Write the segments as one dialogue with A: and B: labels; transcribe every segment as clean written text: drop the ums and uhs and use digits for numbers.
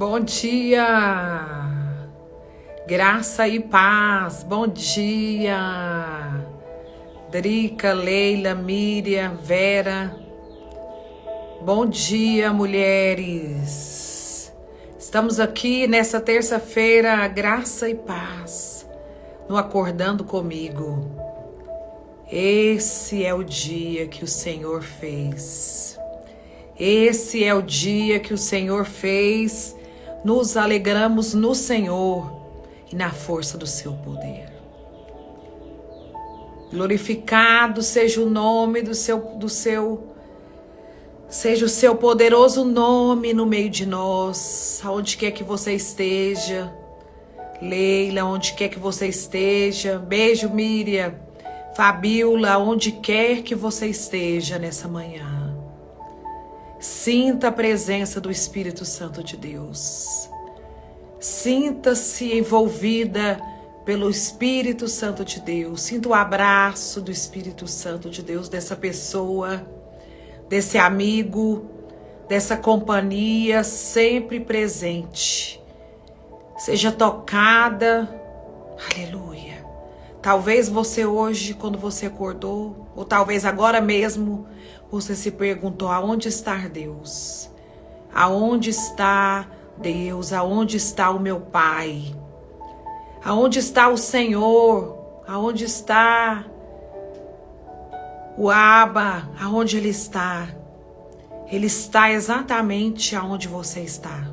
A: Bom dia, graça e paz, bom dia, Drica, Leila, Miriam, Vera, bom dia, mulheres. Estamos aqui nessa terça-feira, graça e paz, no Acordando Comigo. Esse é o dia que o Senhor fez. Esse é o dia que o Senhor fez. Nos alegramos no Senhor e na força do seu poder. Glorificado seja o nome seja o seu poderoso nome no meio de nós, aonde quer que você esteja. Leila, onde quer que você esteja. Beijo, Miriam. Fabiola, onde quer que você esteja nessa manhã. Sinta a presença do Espírito Santo de Deus. Sinta-se envolvida pelo Espírito Santo de Deus. Sinta o abraço do Espírito Santo de Deus, dessa pessoa, desse amigo, dessa companhia sempre presente. Seja tocada. Aleluia. Talvez você hoje, quando você acordou, ou talvez agora mesmo, você se perguntou: aonde está Deus? Aonde está Deus? Aonde está o meu Pai? Aonde está o Senhor? Aonde está o Abba? Aonde Ele está? Ele está exatamente aonde você está.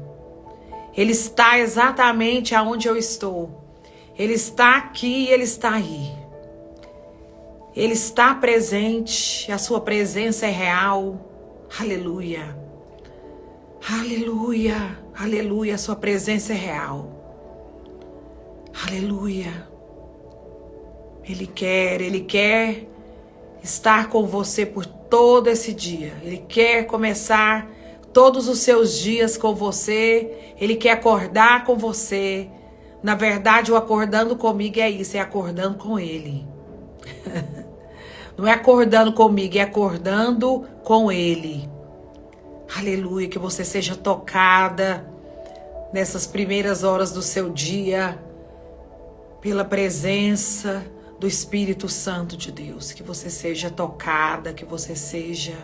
A: Ele está exatamente aonde eu estou. Ele está aqui e Ele está aí. Ele está presente, a sua presença é real. Aleluia. Aleluia. Aleluia, a sua presença é real. Aleluia. Ele quer estar com você por todo esse dia. Ele quer começar todos os seus dias com você. Ele quer acordar com você. Na verdade, o acordando comigo é isso, é acordando com Ele. Não é acordando comigo, é acordando com Ele. Aleluia, que você seja tocada nessas primeiras horas do seu dia pela presença do Espírito Santo de Deus. Que você seja tocada, que você seja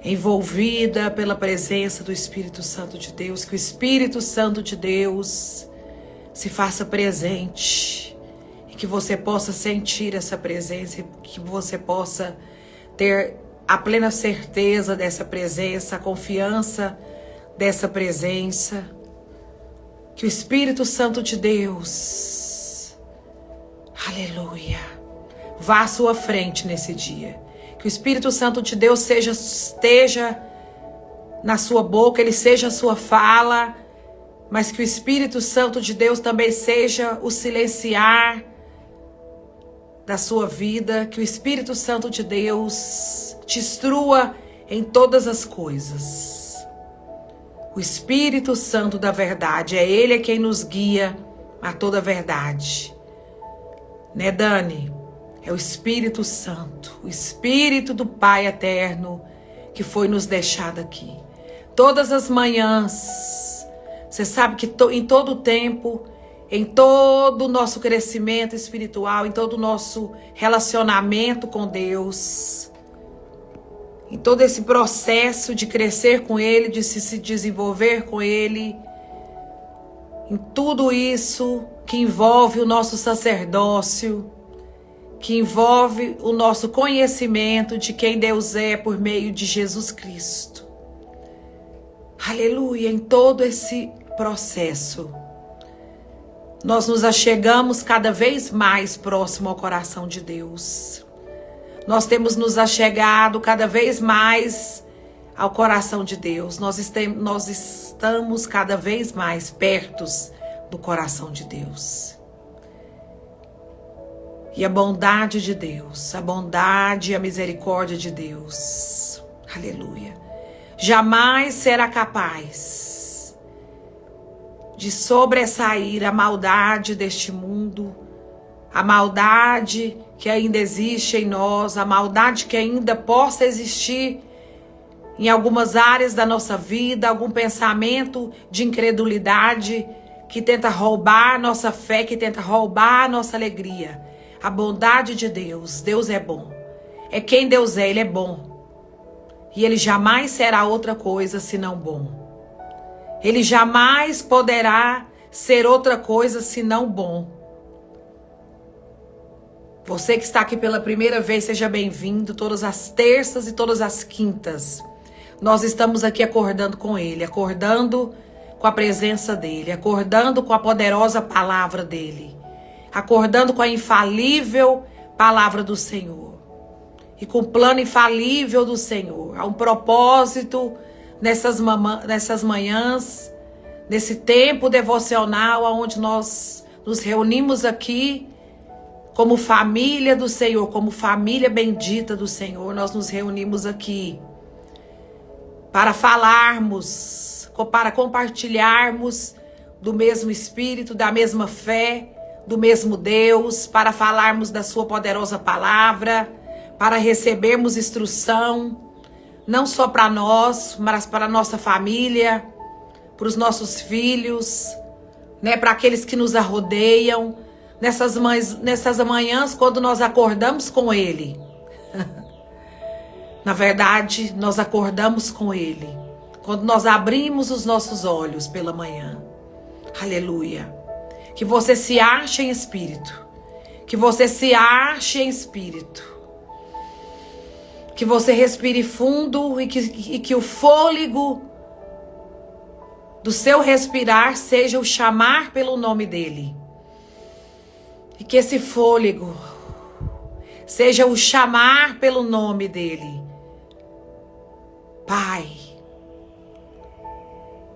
A: envolvida pela presença do Espírito Santo de Deus. Que o Espírito Santo de Deus se faça presente. Que você possa sentir essa presença, que você possa ter a plena certeza dessa presença, a confiança dessa presença. Que o Espírito Santo de Deus, aleluia, vá à sua frente nesse dia. Que o Espírito Santo de Deus esteja na sua boca, ele seja a sua fala, mas que o Espírito Santo de Deus também seja o silenciar da sua vida, que o Espírito Santo de Deus te instrua em todas as coisas. O Espírito Santo da verdade, é Ele quem nos guia a toda a verdade. Né, Dani? É o Espírito Santo, o Espírito do Pai eterno que foi nos deixado aqui. Todas as manhãs, você sabe que em todo o tempo, em todo o nosso crescimento espiritual, em todo o nosso relacionamento com Deus, em todo esse processo de crescer com Ele, de se desenvolver com Ele, em tudo isso que envolve o nosso sacerdócio, que envolve o nosso conhecimento de quem Deus é por meio de Jesus Cristo. Aleluia, em todo esse processo, nós nos achegamos cada vez mais próximo ao coração de Deus. Nós temos nos achegado cada vez mais ao coração de Deus. Nós estamos cada vez mais perto do coração de Deus. E a bondade de Deus, a bondade e a misericórdia de Deus, aleluia, jamais será capaz de sobressair a maldade deste mundo, a maldade que ainda existe em nós, a maldade que ainda possa existir em algumas áreas da nossa vida, algum pensamento de incredulidade que tenta roubar nossa fé, que tenta roubar nossa alegria. A bondade de Deus, Deus é bom. É quem Deus é, Ele é bom. E Ele jamais será outra coisa senão bom. Ele jamais poderá ser outra coisa senão bom. Você que está aqui pela primeira vez, seja bem-vindo. Todas as terças e todas as quintas, nós estamos aqui acordando com Ele, acordando com a presença dEle, acordando com a poderosa palavra dEle, acordando com a infalível palavra do Senhor. E com o plano infalível do Senhor. Há um propósito nessas manhãs, nesse tempo devocional, onde nós nos reunimos aqui como família do Senhor, como família bendita do Senhor. Nós nos reunimos aqui para falarmos, para compartilharmos do mesmo Espírito, da mesma fé, do mesmo Deus, para falarmos da sua poderosa palavra, para recebermos instrução, não só para nós, mas para a nossa família, para os nossos filhos, né, para aqueles que nos rodeiam, nessas manhãs, quando nós acordamos com Ele. Na verdade, nós acordamos com Ele, quando nós abrimos os nossos olhos pela manhã. Aleluia. Que você se ache em espírito, que você se ache em espírito. Que você respire fundo e que o fôlego do seu respirar seja o chamar pelo nome dEle. E que esse fôlego seja o chamar pelo nome dEle. Pai.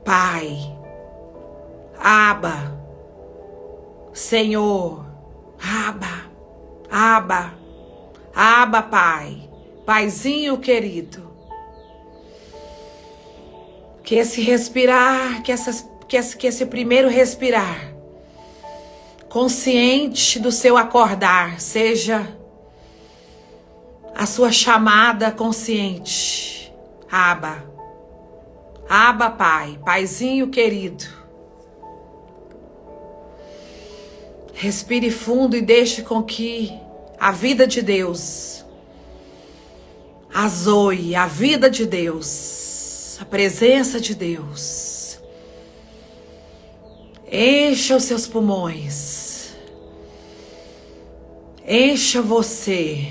A: Pai. Abba. Senhor. Abba. Abba. Abba, Pai. Paizinho querido, que esse respirar, que esse primeiro respirar, consciente do seu acordar, seja a sua chamada consciente. Abba, Abba, Pai, Paizinho querido. Respire fundo e deixe com que a vida de Deus, a Zoe, a vida de Deus, a presença de Deus, encha os seus pulmões, encha você.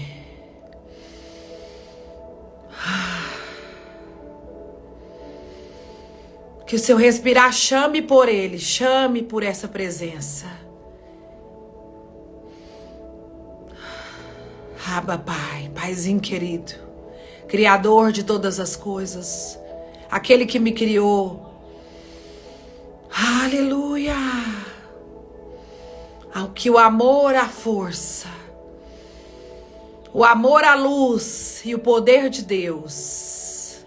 A: Que o seu respirar chame por Ele, chame por essa presença. Abba, Pai, Paizinho querido. Criador de todas as coisas, aquele que me criou. Aleluia! Ao que o amor, a força, o amor, a luz e o poder de Deus,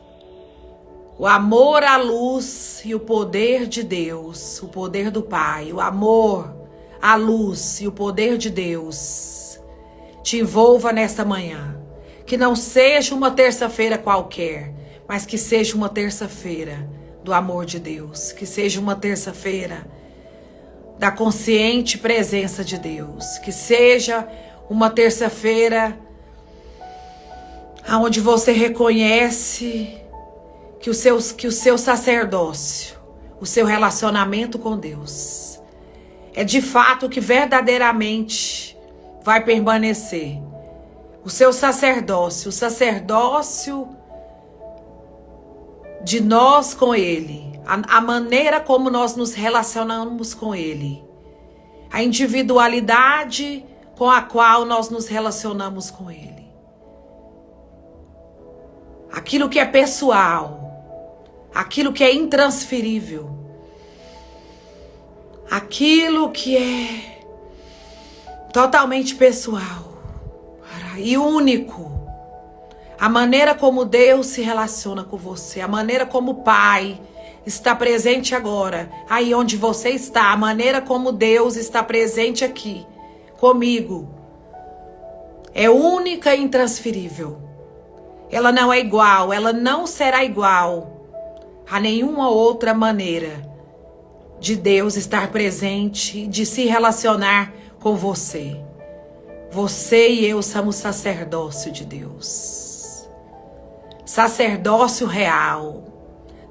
A: o amor, a luz e o poder de Deus, o poder do Pai, o amor, a luz e o poder de Deus te envolva nesta manhã. Que não seja uma terça-feira qualquer, mas que seja uma terça-feira do amor de Deus. Que seja uma terça-feira da consciente presença de Deus. Que seja uma terça-feira onde você reconhece que o seu sacerdócio, o seu relacionamento com Deus, é de fato o que verdadeiramente vai permanecer. O seu sacerdócio, o sacerdócio de nós com Ele, a maneira como nós nos relacionamos com Ele, a individualidade com a qual nós nos relacionamos com Ele. Aquilo que é pessoal, aquilo que é intransferível, aquilo que é totalmente pessoal e único. A maneira como Deus se relaciona com você, a maneira como o Pai está presente agora, aí onde você está, a maneira como Deus está presente aqui, comigo, é única e intransferível. Ela não é igual, ela não será igual a nenhuma outra maneira de Deus estar presente, de se relacionar com você. Você e eu somos sacerdócio de Deus. Sacerdócio real.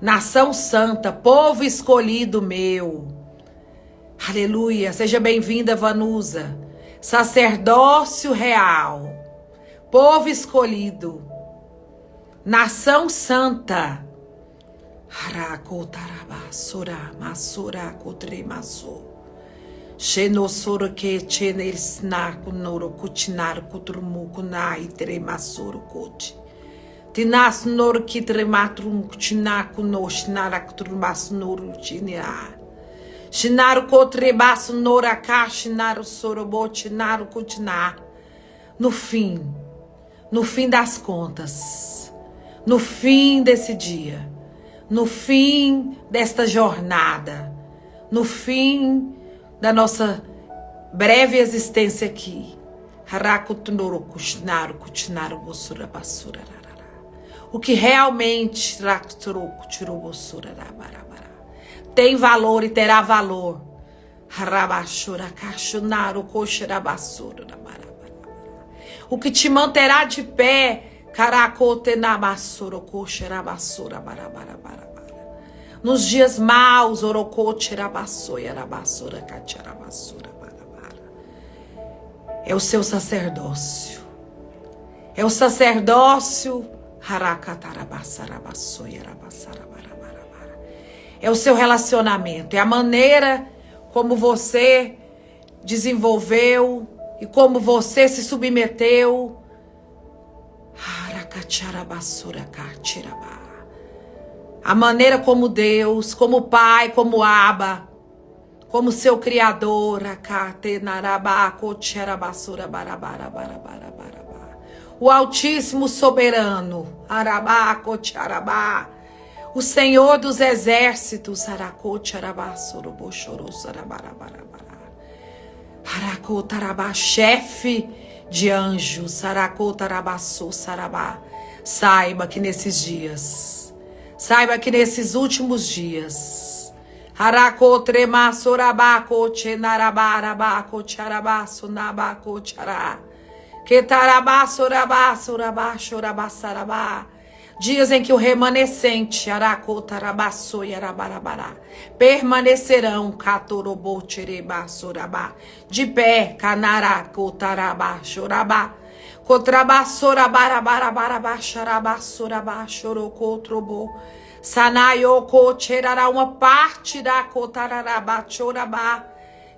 A: Nação santa, povo escolhido meu. Aleluia. Seja bem-vinda, Vanusa. Sacerdócio real. Povo escolhido. Nação santa. Harakotarabasura, masura, kotremasu. Shenosoro que chenersnaku noro kuchinar kutrumukunai tremasuru kochi. Tinas noro kitrematrum kuchinaku no shinarakutrmas noro chinia. Shinaru kotrebasu noraka shinaru sorobotinaru kuchinar. No fim das contas, no fim desse dia, no fim desta jornada, no fim da nossa breve existência aqui. O que realmente tem valor e terá valor. O que te manterá de pé. Nos dias maus, é o seu sacerdócio. É o sacerdócio. É o seu relacionamento. É a maneira como você desenvolveu e como você se submeteu. A maneira como Deus, como Pai, como Abba, como seu Criador, o Altíssimo Soberano, o Senhor dos Exércitos, chefe de anjos, saiba que nesses dias, saiba que nesses últimos dias, dias em que o remanescente permanecerão de pé, uma parte da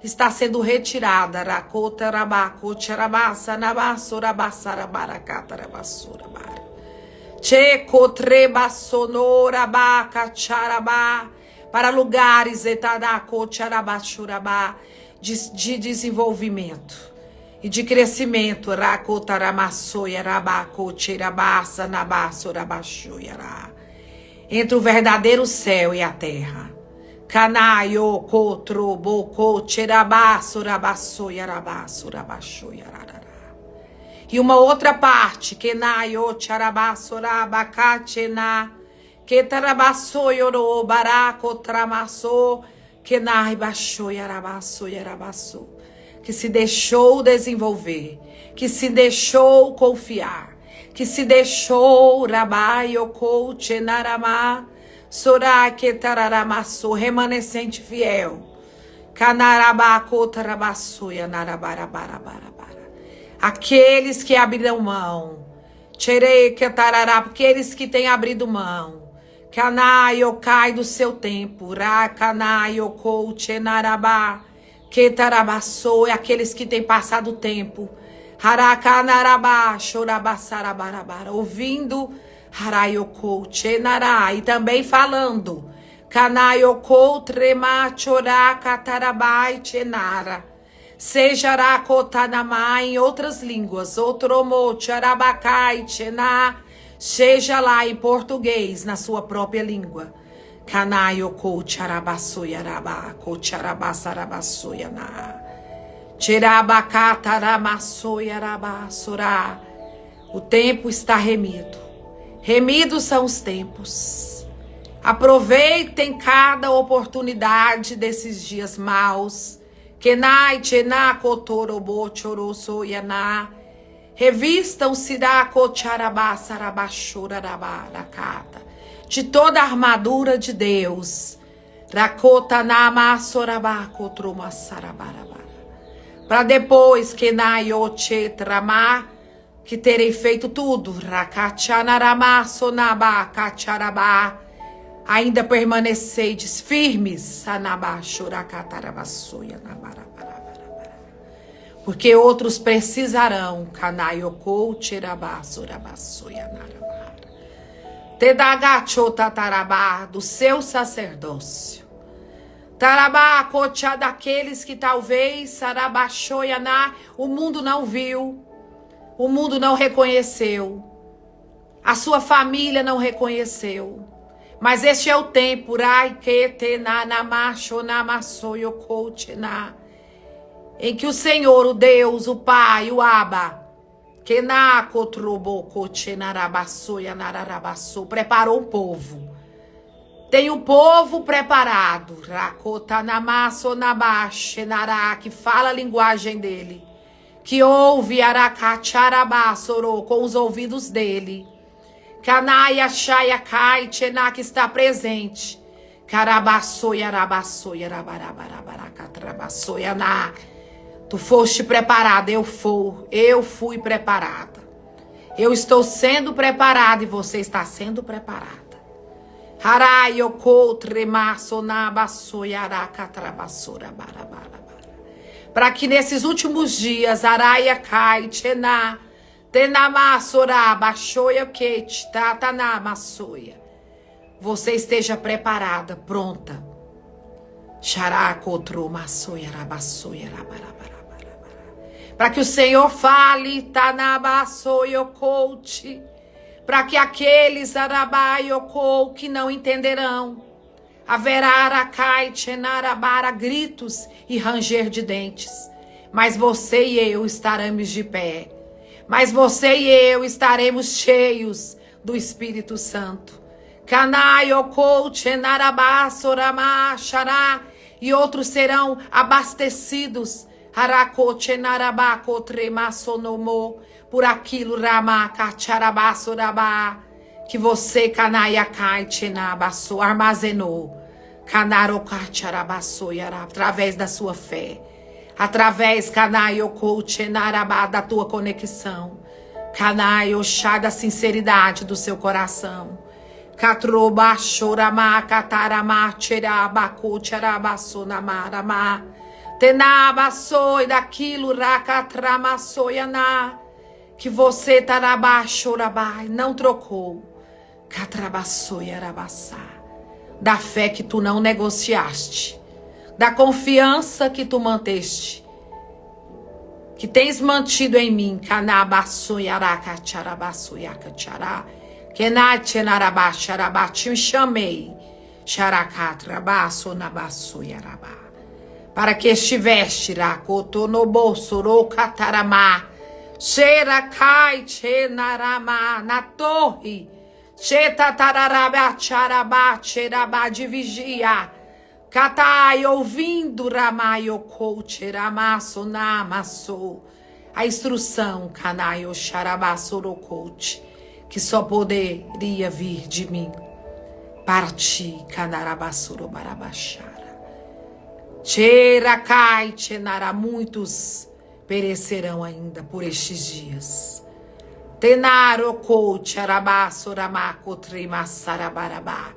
A: está sendo retirada. Para lugares de desenvolvimento e de crescimento. Entre o verdadeiro céu e a terra. E uma outra parte, que se deixou desenvolver, que se deixou confiar, que se deixou remanescente fiel. Aqueles que abriram mão, aqueles que têm abrido mão, cai do seu tempo, aqueles que têm passado o tempo, ouvindo, e também falando, seja em outras línguas, seja lá em português, na sua própria língua. O tempo está remido. Remidos são os tempos. Aproveitem cada oportunidade desses dias maus. Kenai, Tchená, Kotorobo, Choroso, Yaná. Revistam-se da Kocharabá, Sarabá, Chorarabá, Rakata. De toda a armadura de Deus. Rakota, Nama, Sorabá, Kotroma, Sarabarabá. Para depois, Kenai, Oche, Tramá, que terei feito tudo. Rakachanarama, Sonabá, Kacharabá. Ainda permaneceis firmes. Sanabá, Choracatarabassoia, Nabarabarabara. Porque outros precisarão. Kanayoko, Tirabá, Sorabassoia, Narabara. Tedagacho, Tatarabá, do seu sacerdócio. Tarabá, Kocha, daqueles que talvez, Sarabachoianá, o mundo não viu. O mundo não reconheceu. A sua família não reconheceu. Mas este é o tempo, em que o Senhor, o Deus, o Pai, o Abba, preparou um povo. Tem um povo preparado, que fala a linguagem dele, que ouve com os ouvidos dele. Kanaya Shaya Kai Tchená, que está presente. Karabassoia Rabassoia Rabarabarabaracatrabassoia Na. Tu foste preparada, eu fui preparada. Eu estou sendo preparada e você está sendo preparada. Harayoko Tremassona Bassoia Aracatrabassora Barabarabara. Para que nesses últimos dias, Araya Kai Tchená, Tenamassora, Baixoia Kate, Tatanamassoia. Você esteja preparada, pronta. Xaracotro, Massoia, Rabassoia, Rabarabarabara. Para que o Senhor fale, Tanabassoia, Coach. Para que aqueles Arabaiokou que não entenderão. Haverá Aracai, Tchenarabara, gritos e ranger de dentes. Mas você e eu estaremos de pé. Mas você e eu estaremos cheios do Espírito Santo. Kanayoko, Tchenarabá, Soramá, Xará, e outros serão abastecidos. Harako, Tchenarabá, Kotrema, Sonomô, por aquilo, Ramá, Kacharabá, Sorabá, que você, Kanayakai, Tchenabassô, armazenou. Kanarokacharabasô, através da sua fé. Através, Kanayoko, Tchenarabá, da tua conexão. Kanayoshá, da sinceridade do seu coração. Katroba, Choramá, Kataramá, Tcherabako, Tcherabassô, Namarama. Tenabassô, e daquilo, Rakatramassô, Yaná, que você, Tarabá, Chorabá, não trocou. Katrabassô, Yarabassá. Da fé que tu não negociaste. Da confiança que tu manteste. Que tens mantido em mim. Kanabassô, Yarakacharabassô, Yakachará. Kenatchenarabá, Xarabá, te chamei. Xaracatrabassô, Nabassô, Yarabá. Para que estiveste, Rakotonobo, Sorokataramá. Xerakai, Tchenarama, na torre. Xetatararabá, Tcharabá, Tcherabá, de vigia. Katai, ouvindo, Ramayoko, Tcheramá, Sonamassô. A instrução, Kanayo, Xarabá, Sorokote, que só poderia vir de mim. Para ti, Kanarabá, Sorobarabachara. Tcherakai, Tchenara, muitos perecerão ainda por estes dias. Tenaroko, Tcharabá, Soramá, Kotrima, Sarabarabá.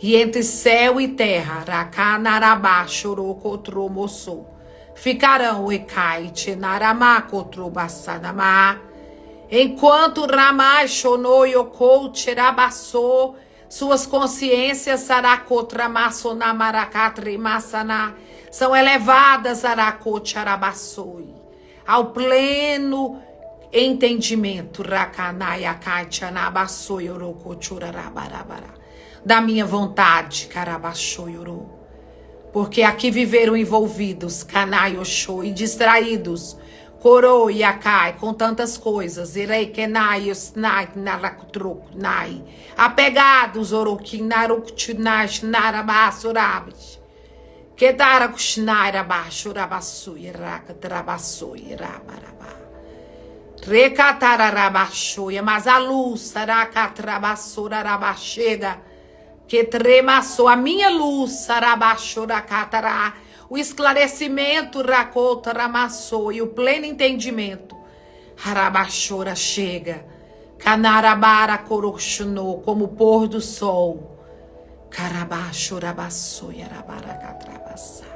A: E entre céu e terra, Rakanarabá, Chorocotromossô, ficarão o Ekai, Tchenaramá, Kotrobassanamá. Enquanto Ramá, Chonoyoko, Tcherabassô, suas consciências, Saracotramassonamaracatrimassaná, são elevadas, Aracotcharabassoi, ao pleno entendimento, Rakanayakaichanabassoi, Orocochurarabarabara, da minha vontade, Carabassoi, porque aqui viveram envolvidos, Kanayoshô, e distraídos Coroiacai, com tantas coisas. Apegados, oroquim, naructinash, narabasurabis. Kedarakushnarabasurabasui, rakatrabasui, rabarabá. Recatararabaxoia, mas a luz saracatrabasurarabachega, que tremassou a minha luz, sarabaxuracatará, o esclarecimento racotaramassou e o pleno entendimento, harabachora chega, canarabara coroxunou, como o pôr do sol, carabachurabaçoia, rabaracatrabaçá,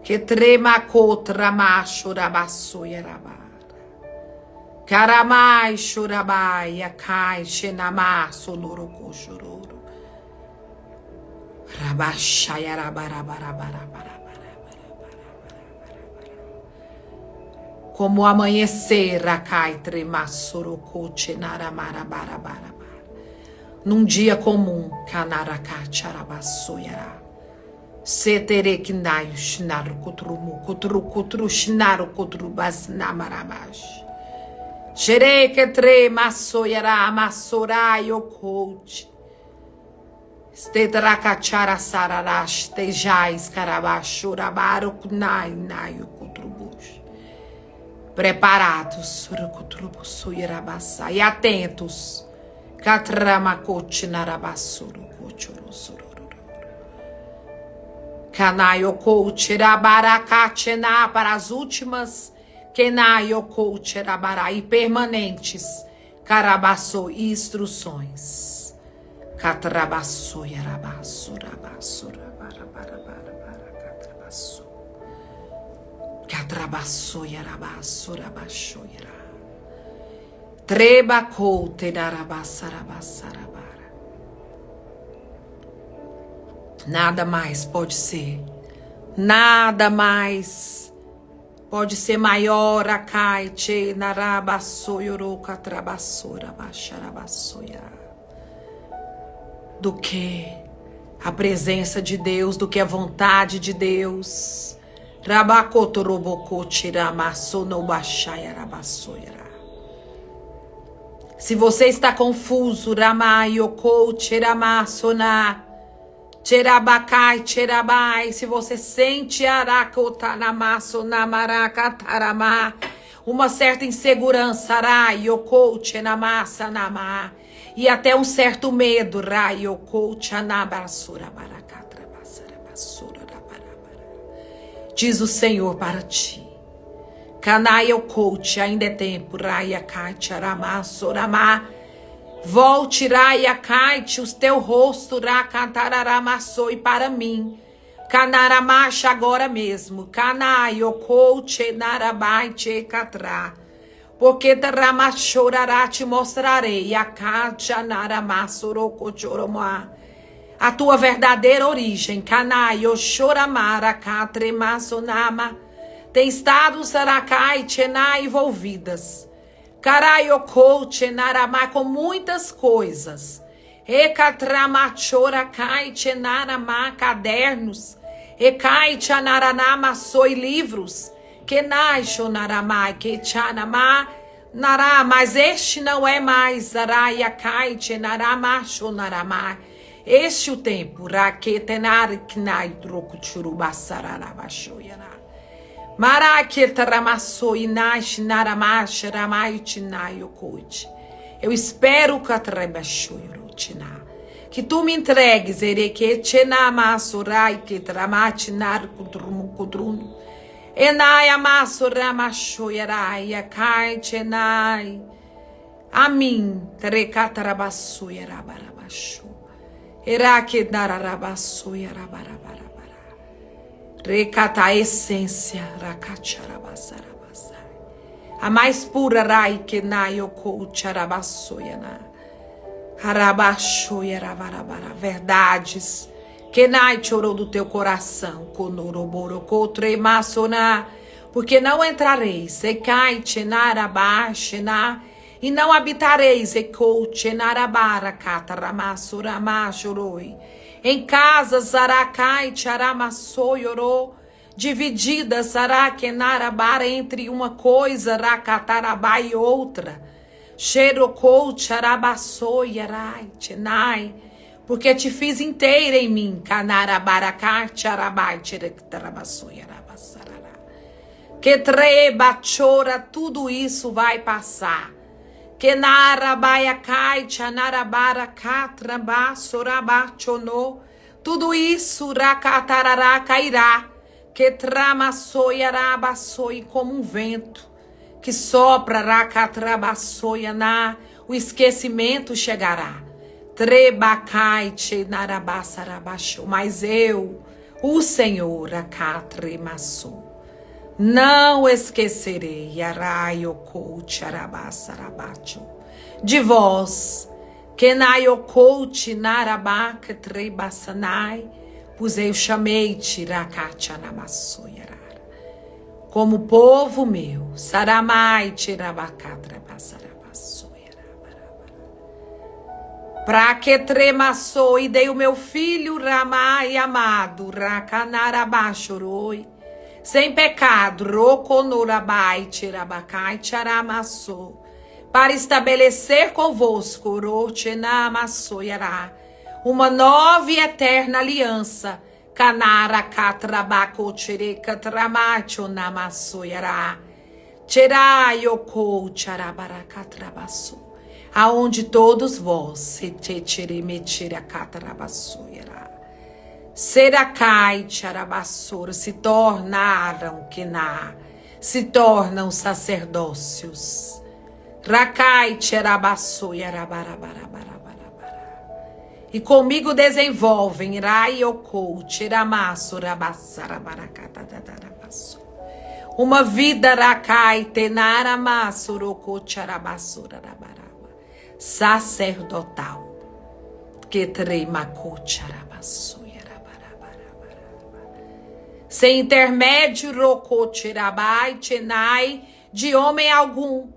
A: que tremacotramachurabaçoia, rabara. Caramai, churabai, acai, xenamá, sonoroco, chororo. Rabaxai, como o amanhecer, acai, tremassoroco, chenaramarabarabarabara. Num dia comum, canaracate, arabaçoiará. Seterequinaio, xinaru, cotrumu, cotru, xinaru, cotrubasnamarabash. Xerequetre, massoiará, massorai, ocote. Stedracachara, sararash, tejais, carabachurabaro, kunai, naio, cotrubus. Preparados, suracotrubusuirabassá, e atentos, catramacote, narabassuru, cochorosororo. Canaiocote, rabaracatena, para as últimas. Kenaiokoucherabará e permanentes, carabaçou e instruções. Catrabaçou, yarabaçou, rabaçou, rabarabarabarabara, catrabaçou. Catrabaçou, yarabaçou, rabaçou, yará. Trebacou, tenarabaçarabaçarabara. Nada mais pode ser, nada mais pode ser maior, acai, che, narabaçoioroca, trabaçora, baixarabaçoia, do que a presença de Deus, do que a vontade de Deus. Rabacotorobocô, tiramaço, no baixaiarabaçoia. Se você está confuso, ramaiocô, tiramaçoná, Cherabacai, cherabai, se você sente aracotanamasso, namaracataramá, uma certa insegurança, rai, yokou, chenamassa, namá, e até um certo medo, rai, yokou, chanabassura, baracatra, bassara, bassura, barabara. Diz o Senhor para ti, canai, yokou, ainda é tempo, rai, akai, charamá, soramá. Volte, raia, caite, os teu rosto, racantararamassoi para mim. Canaramacha agora mesmo. Canai, ocoute, narabai, che, catrá. Porque taramachorará te mostrarei. Acacha, naramassorocochoromá. A tua verdadeira origem. Canai, ochoramara, catremassonama. Tem estado, saracai, tena envolvidas. Caraiocouche, naramá, com muitas coisas. Ecatramachora, caite, naramá, cadernos. Ecaite, naranama, soi livros. Kenaixo, naramá, quechanamá, nará. Mas este não é mais, araia, caite, naramacho, naramá. Este o tempo, raquetenar, knai, troco, churubassararabachoiará. Eu espero que tu me entregues a mim. Recata a essência, a mais pura rai que na yoko charabasoyana, harabachoyarabarabara, verdades que nai chorou do teu coração, conoroboroco tremassona, porque não entrareis, secai chenarabachena, e não habitareis, eco chenarabara cataramassurama choroi. Em casas, zaracai, charamassoi, orô, dividida, sarakenarabara, entre uma coisa, racatarabá, e outra. Xerocou, tcharabaçou, yarai, tchenai, porque te fiz inteira em mim, canarabaracá, tcharabai, tcharabaçou, yarabaçarará. Que trebachora, tudo isso vai passar. Que narabaiacai, tchanarabara, trabaçorabachono, tudo isso racatarará cairá. Que tramaçoiarabaçoi, como um vento que sopra, racatrabaçoianá, o esquecimento chegará. Trebacai, tchenarabaçarabaxo, mas eu, o Senhor, racatremaçou, não esquecerei, yaraiocou, tcharabaçarabacho, de vós, que naiocou, tchinarabaca, trebaçanai, pois eu chamei-te, racatchanamaçoiarara, como povo meu, saramai, tirabacatrabaçarabaçoiarabarabara, pra que tremaçou, e dei o meu filho, ramai, amado, racanarabachoroi, sem pecado, roconorabai, tirabacai, tcharamaçou, para estabelecer convosco, rochenamaçoiará, uma nova e eterna aliança, canara catrabaco tchereca tramacho namassoiará, tcheraioko tcharabaracatrabaço, aonde todos vós se tcheremetiracatrabaçoiará, seracai tcharabaçora, se tornaram quená, se tornam sacerdócios, racai tcherabaçoiarabarabarabara, e comigo desenvolvem raiocou, tiramaço, rabaçarabaracatadarabaço, uma vida racai, tenaramaço, rocô, tcharabaçura, rabaraba, sacerdotal, que tremacô, tcharabaço, sem intermédio, rocô, tirabai, tchenai, de homem algum,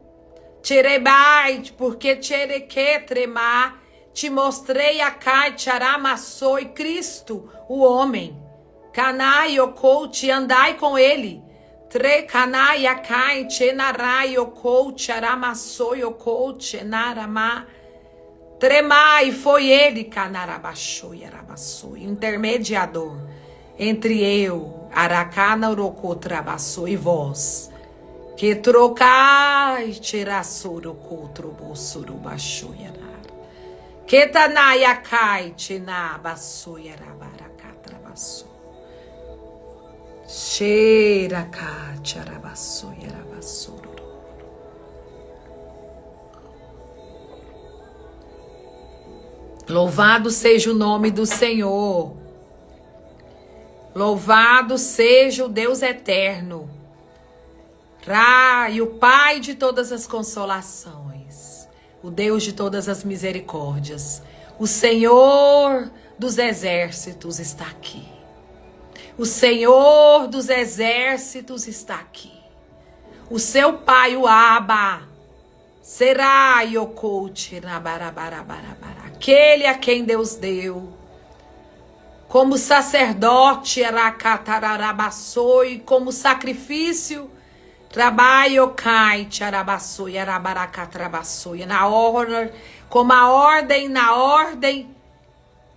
A: tirebai, porque tchereque, tremar, te mostrei a Kai, Tcharamassoi, Cristo, o homem. Canai, Okouti, andai com ele. Tre canai, Akai, Tchenarai, Okouti, Aramassoi, Okouti, Narama. Tremai, foi ele, Canarabachoi, Arabassoi, intermediador entre eu, Aracana, Urocotrabassoi, e vós. Que trocai, Tcherassoro, Cotrobossoro, Baixoi, Ketanaiakai, tinabaçoiarabaracatarabaço. Cheiracá, tcharabaçoiarabaçororo. Louvado seja o nome do Senhor. Louvado seja o Deus eterno. E o Pai de todas as consolações. O Deus de todas as misericórdias, o Senhor dos exércitos está aqui. O Senhor dos exércitos está aqui. O seu Pai, o Abba, será Yokout, aquele a quem Deus deu, como sacerdote, Aracatararabaçoi, como sacrifício, Trabaiokai, tcharabaçoi, arabaracatrabaçoi, na ordem, como a ordem, na ordem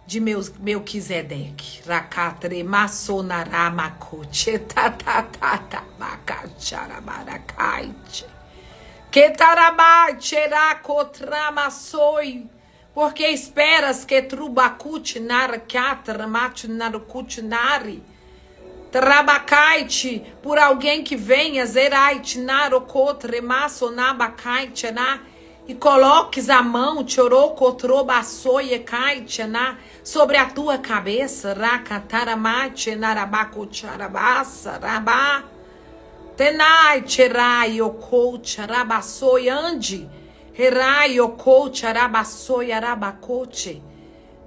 A: de Melquisedeque, Rakatre, Massonaramacote, tatatatatabacacharabaracaite, Ketarabai, Cheracotramaçoi, porque esperas que Trubacute, Naracatra, Matunarcutinari, Trabacaite, por alguém que venha, zeraite, narocotre, maçonabacaite, e coloques a mão, chorocotrobaçoie, caite, sobre a tua cabeça, racataramate, narabacocharabaça, rabá, tenai, cherai, ocote, arabaçoie, ande, herai, ocote, arabaçoie, arabacote,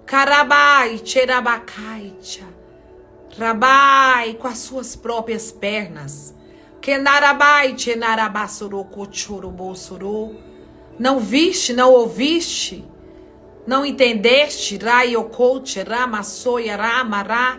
A: carabai, cherabacaite, Rabai, com as suas próprias pernas. Kenarabai, tchenarabassorocochorobossoro. Não viste, não ouviste, não entendeste, raiocoche, ramassoia, ramará,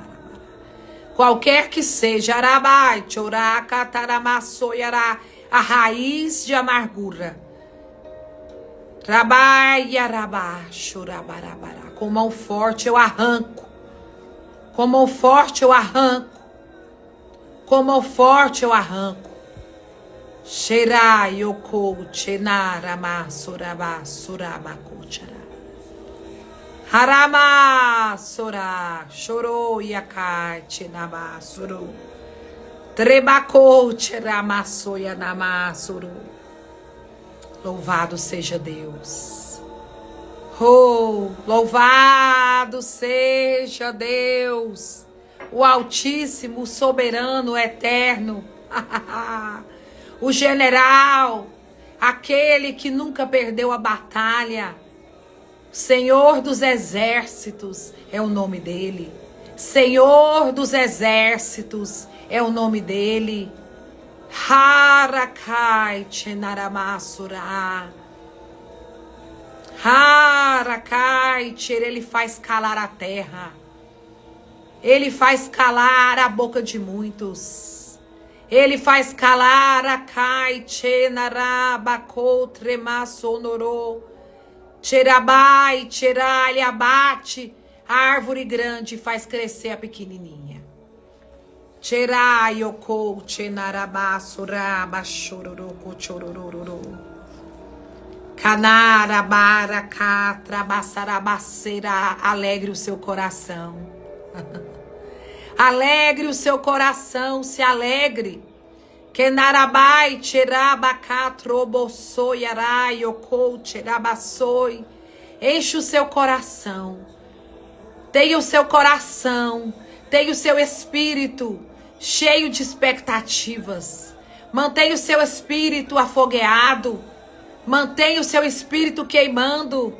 A: Qualquer que seja, arabai, chorá, cataramaçoiará, a raiz de amargura. Rabai, arabá, chorabarabara. Com mão forte eu arranco. Com mão forte eu arranco. Com mão forte eu arranco. Xerai, yoko, chenarama, surabá, surabacochara. Harama, sora, chorou, yakai, chenaba, surou. Trebacote ramassoia namassuru. Louvado seja Deus. Oh, louvado seja Deus, o Altíssimo, o Soberano, o Eterno, o General, aquele que nunca perdeu a batalha. Senhor dos Exércitos é o nome dele. Senhor dos Exércitos é o nome dele. Harakai Chenaramassura. Harakai, ele faz calar a terra. Ele faz calar a boca de muitos. Ele faz calar a Kai Chenarabacou Tremassonoro. Tirabai, tirar, ele abate a árvore grande e faz crescer a pequenininha. Tirai, okou, chenarabasura, bachororoko, chororororo. Canara, catra, bassarabaceira, alegre o seu coração. Alegre o seu coração, se alegre. Kenarabai, tirabacatro, bossoi, arai, okou, tirabassoi. Enche o seu coração. Tenha o seu coração, tenha o seu espírito cheio de expectativas. Mantenha o seu espírito afogueado. Mantenha o seu espírito queimando.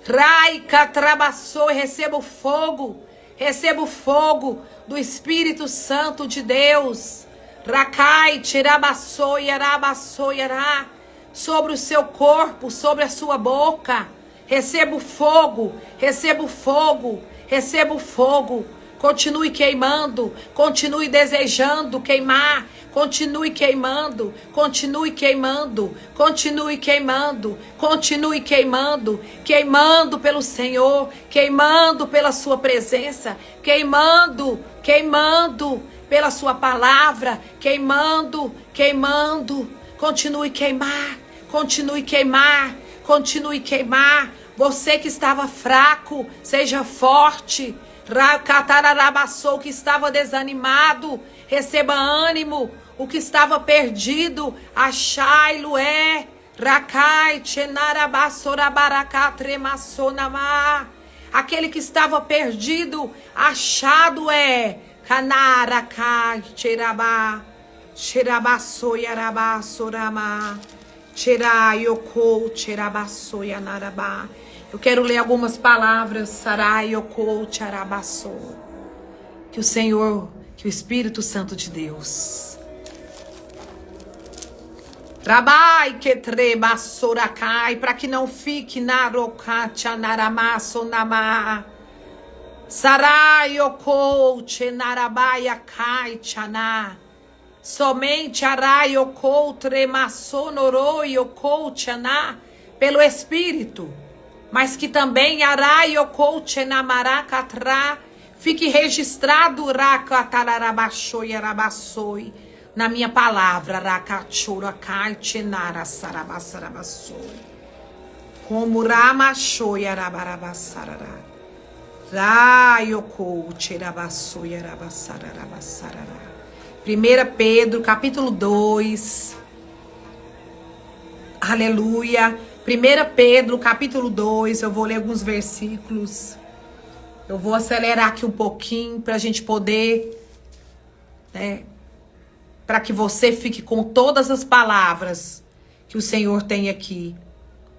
A: Raica, trabaçou e receba o fogo. Receba o fogo do Espírito Santo de Deus. Rakai, tirabaçou e arabaçou e ará. Sobre o seu corpo, sobre a sua boca. Receba o fogo, receba o fogo, receba o fogo. Continue queimando, continue desejando queimar, continue queimando, continue queimando, continue queimando, continue queimando, queimando pelo Senhor, queimando pela sua presença, queimando, queimando pela sua palavra, queimando, queimando, continue queimar, continue queimar, continue queimar. Você que estava fraco, seja forte. Catararabaçou, que estava desanimado, receba ânimo. O que estava perdido, achai-lo é. Rakai, tchenarabassorabaracá, tremassonamá. Aquele que estava perdido, achado é. Canarakai, tcherabá, tcherabassoiarabassoramá, tcheraiocou, tcherabassoianarabá. Eu quero ler algumas palavras, Sarai, Okou, Tcharabassou. Que o Senhor, que o Espírito Santo de Deus. Trabai, que trebassoracai, para que não fique narokacha, naramasso, namá. Sarai, Okou, Tchenarabai, Tchaná. Somente Arai, Okou, Tremassonoroi, Okou, Tchaná, pelo Espírito. Mas que também Arai, Okou, Tchenamaracatra, fique registrado Rakatarabachoi, Arabassoi, na minha palavra, Rakachurakai, Tchenara, Sarabassarabassoi, como Ramachoi, Arabarabassarara, Rai, Okou, Tcherabassoi, Arabassarabassarara. 1 Pedro, capítulo 2. Aleluia. 1 Pedro, capítulo 2, eu vou ler alguns versículos. Eu vou acelerar aqui um pouquinho para a gente poder, né, para que você fique com todas as palavras que o Senhor tem aqui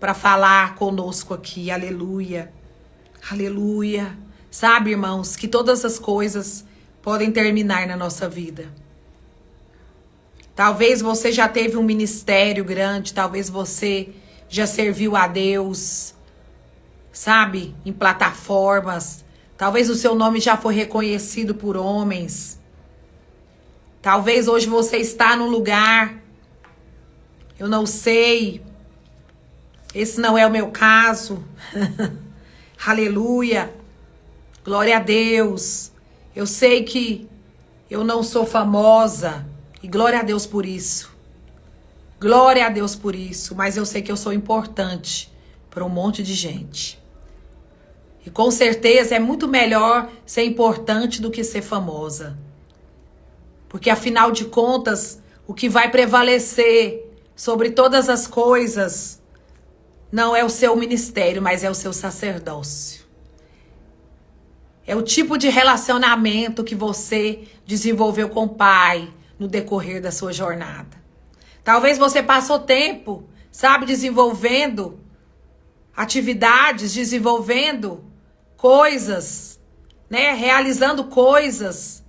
A: para falar conosco aqui. Aleluia. Aleluia. Sabe, irmãos, que todas as coisas podem terminar na nossa vida. Talvez você já teve um ministério grande, talvez você já serviu a Deus, sabe, em plataformas. Talvez o seu nome já foi reconhecido por homens. Talvez hoje você está num lugar, eu não sei, esse não é o meu caso. Aleluia, glória a Deus. Eu sei que eu não sou famosa, e glória a Deus por isso. Glória a Deus por isso, mas eu sei que eu sou importante para um monte de gente. E com certeza é muito melhor ser importante do que ser famosa. Porque afinal de contas, o que vai prevalecer sobre todas as coisas não é o seu ministério, mas é o seu sacerdócio. É o tipo de relacionamento que você desenvolveu com o Pai no decorrer da sua jornada. Talvez você passou tempo, sabe, desenvolvendo atividades, desenvolvendo coisas, né, realizando coisas,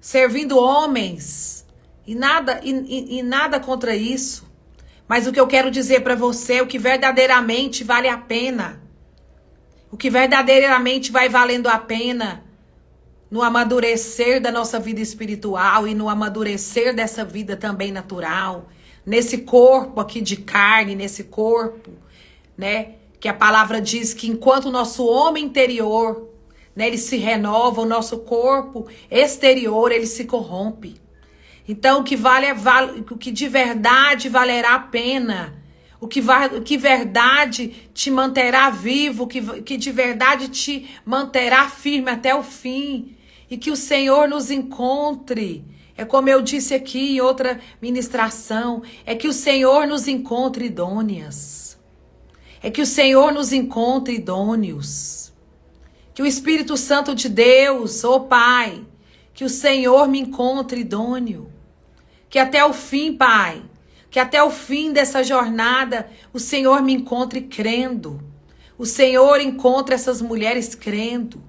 A: servindo homens, e nada contra isso. Mas o que eu quero dizer para você é o que verdadeiramente vale a pena. O que verdadeiramente vai valendo a pena no amadurecer da nossa vida espiritual e no amadurecer dessa vida também natural, nesse corpo aqui de carne, nesse corpo, né, que a palavra diz que enquanto o nosso homem interior, né, ele se renova, o nosso corpo exterior, ele se corrompe. Então, o que de verdade valerá a pena, o que verdade te manterá vivo, que de verdade te manterá firme até o fim, e que o Senhor nos encontre. É como eu disse aqui em outra ministração, é que o Senhor nos encontre idôneas. É que o Senhor nos encontre idôneos. Que o Espírito Santo de Deus, ô Pai, que o Senhor me encontre idôneo. Que até o fim, Pai, que até o fim dessa jornada, o Senhor me encontre crendo. O Senhor encontre essas mulheres crendo.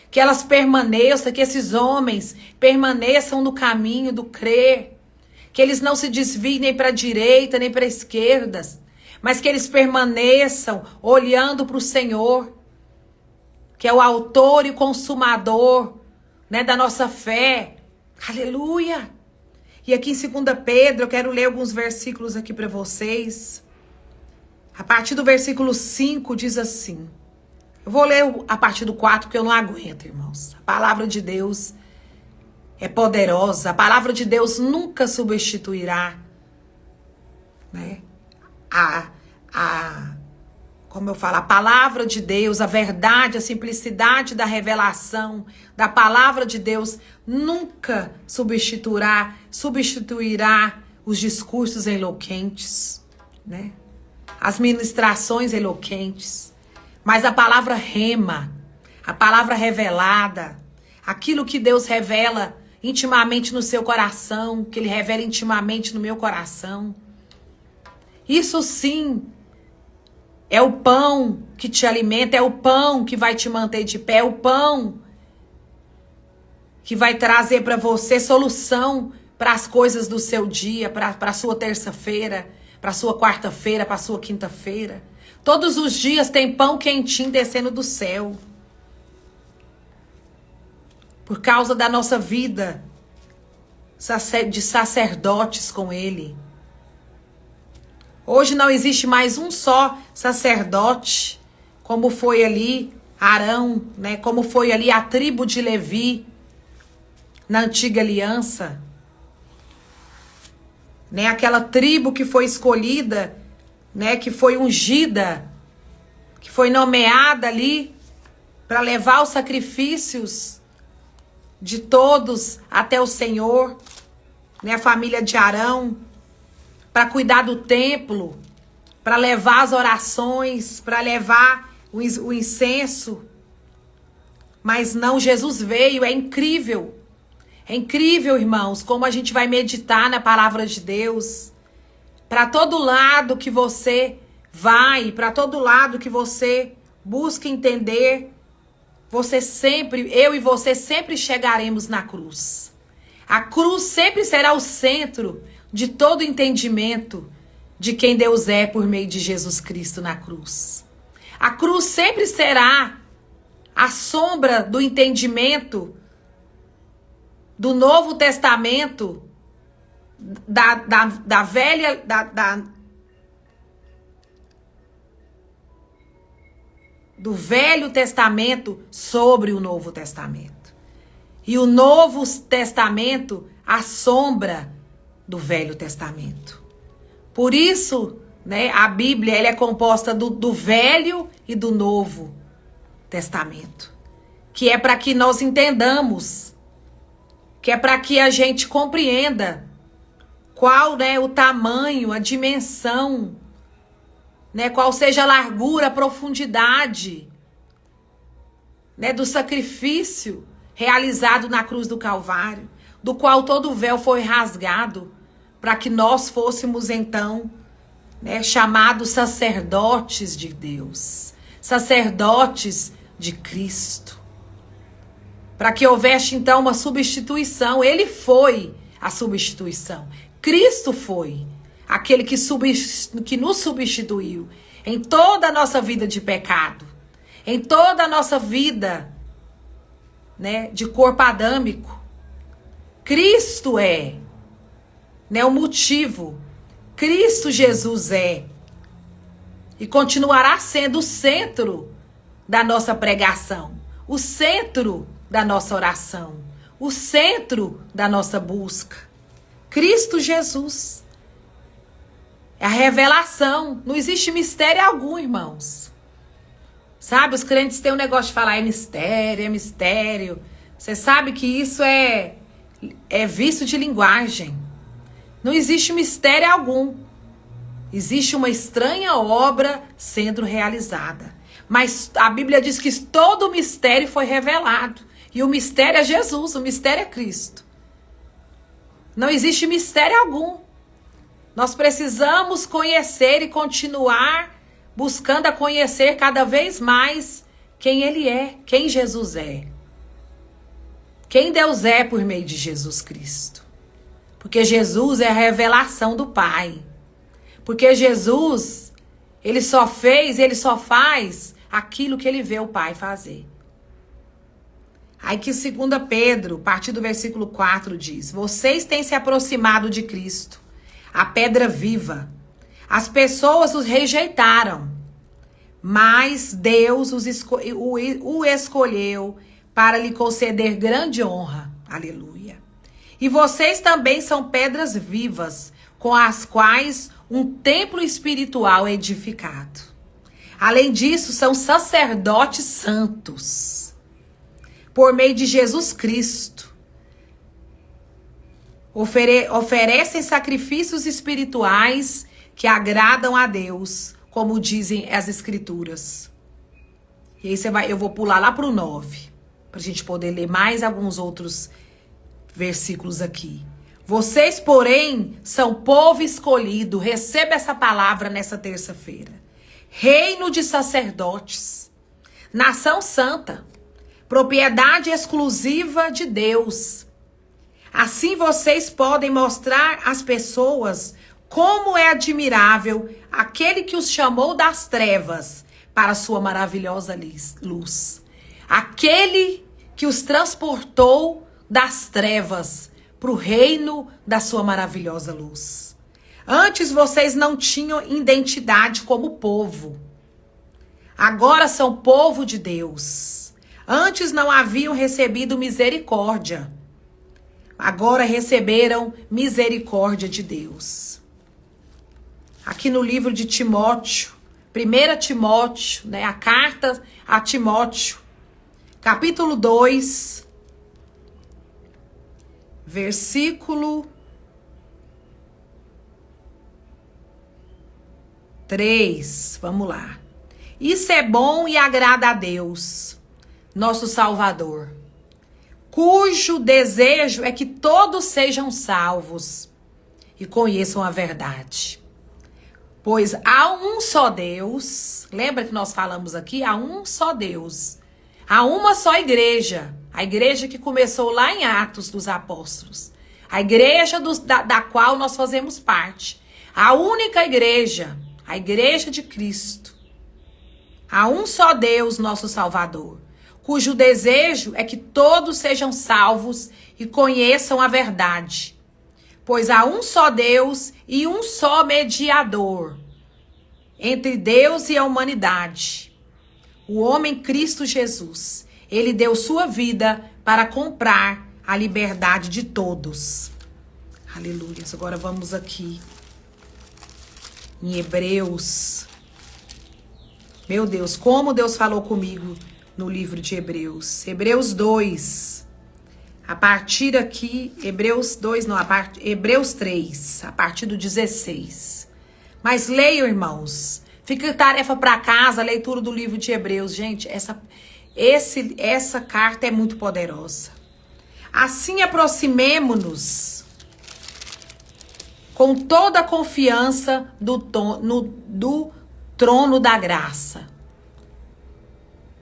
A: Que elas permaneçam, que esses homens permaneçam no caminho do crer. Que eles não se desviem nem para a direita, nem para a esquerda, mas que eles permaneçam olhando para o Senhor, que é o autor e consumador, né, da nossa fé. Aleluia! E aqui em 2 Pedro, eu quero ler alguns versículos aqui para vocês. A partir do versículo 5 diz assim. Eu vou ler a partir do 4, porque eu não aguento, irmãos. A palavra de Deus é poderosa. A palavra de Deus nunca substituirá, né, como eu falo, a palavra de Deus, a verdade, a simplicidade da revelação da palavra de Deus nunca substituirá os discursos eloquentes, né? As ministrações eloquentes. Mas a palavra rema, a palavra revelada, aquilo que Deus revela intimamente no seu coração, que Ele revela intimamente no meu coração, isso sim é o pão que te alimenta, é o pão que vai te manter de pé, é o pão que vai trazer para você solução para as coisas do seu dia, para a sua terça-feira, para a sua quarta-feira, para a sua quinta-feira. Todos os dias tem pão quentinho descendo do céu. Por causa da nossa vida de sacerdotes com Ele. Hoje não existe mais um só sacerdote, como foi ali Arão, né? Como foi ali a tribo de Levi na antiga aliança, né? Aquela tribo que foi escolhida, né? Que foi ungida, que foi nomeada ali para levar os sacrifícios de todos até o Senhor, né? A família de Arão, para cuidar do templo, para levar as orações, para levar o incenso. Mas não, Jesus veio, é incrível. É incrível, irmãos, como a gente vai meditar na palavra de Deus. Para todo lado que você vai, para todo lado que você busca entender, você sempre, eu e você sempre chegaremos na cruz. A cruz sempre será o centro de todo entendimento de quem Deus é por meio de Jesus Cristo na cruz. A cruz sempre será a sombra do entendimento do Novo Testamento, da velha, do Velho Testamento sobre o Novo Testamento. E o Novo Testamento a sombra do Velho Testamento. Por isso, né, a Bíblia ela é composta do Velho e do Novo Testamento. Que é para que nós entendamos que é para que a gente compreenda qual, né, o tamanho, a dimensão, né, qual seja a largura, a profundidade, né, do sacrifício realizado na cruz do Calvário, do qual todo o véu foi rasgado, para que nós fôssemos então, né, chamados sacerdotes de Deus, sacerdotes de Cristo, para que houvesse então uma substituição. Ele foi a substituição. Cristo foi aquele que nos substituiu em toda a nossa vida de pecado, em toda a nossa vida, né, de corpo adâmico. Cristo é, né, o motivo. Cristo Jesus é e continuará sendo o centro da nossa pregação, o centro da nossa oração, o centro da nossa busca. Cristo Jesus é a revelação. Não existe mistério algum, irmãos. Sabe, os crentes têm um negócio de falar é mistério, é mistério. Você sabe que isso é vício de linguagem. Não existe mistério algum. Existe uma estranha obra sendo realizada. Mas a Bíblia diz que todo o mistério foi revelado. E o mistério é Jesus, o mistério é Cristo. Não existe mistério algum. Nós precisamos conhecer e continuar buscando a conhecer cada vez mais quem Ele é, quem Jesus é. Quem Deus é por meio de Jesus Cristo. Porque Jesus é a revelação do Pai. Porque Jesus, Ele só faz aquilo que Ele vê o Pai fazer. Aí que 2 Pedro, a partir do versículo 4 diz: vocês têm se aproximado de Cristo, a pedra viva. As pessoas os rejeitaram, mas Deus o escolheu para lhe conceder grande honra. Aleluia. E vocês também são pedras vivas, com as quais um templo espiritual é edificado. Além disso, são sacerdotes santos, por meio de Jesus Cristo. Oferecem sacrifícios espirituais que agradam a Deus, como dizem as Escrituras. E aí eu vou pular lá para o 9, para a gente poder ler mais alguns outros versículos aqui. Vocês, porém, são povo escolhido. Receba essa palavra nessa terça-feira. Reino de sacerdotes, nação santa, propriedade exclusiva de Deus. Assim vocês podem mostrar às pessoas como é admirável aquele que os chamou das trevas para a sua maravilhosa luz. Aquele que os transportou das trevas para o reino da sua maravilhosa luz. Antes vocês não tinham identidade como povo. Agora são povo de Deus. Antes não haviam recebido misericórdia. Agora receberam misericórdia de Deus. Aqui no livro de Timóteo, 1 Timóteo, né, a carta a Timóteo, capítulo 2, versículo 3, vamos lá. Isso é bom e agrada a Deus, nosso Salvador, cujo desejo é que todos sejam salvos e conheçam a verdade. Pois há um só Deus, lembra que nós falamos aqui? Há um só Deus, há uma só igreja, a igreja que começou lá em Atos dos Apóstolos, a igreja da qual nós fazemos parte, a única igreja, a igreja de Cristo. Há um só Deus, nosso Salvador, cujo desejo é que todos sejam salvos e conheçam a verdade. Pois há um só Deus e um só mediador entre Deus e a humanidade, o homem Cristo Jesus. Ele deu sua vida para comprar a liberdade de todos. Aleluia. Agora vamos aqui em Hebreus. Meu Deus, como Deus falou comigo no livro de Hebreus. Hebreus 2, A partir aqui, Hebreus 3, a partir do 16. Mas leiam, irmãos. Fica tarefa para casa, a leitura do livro de Hebreus. Gente, essa carta é muito poderosa. Assim aproximemo-nos com toda a confiança do trono da graça.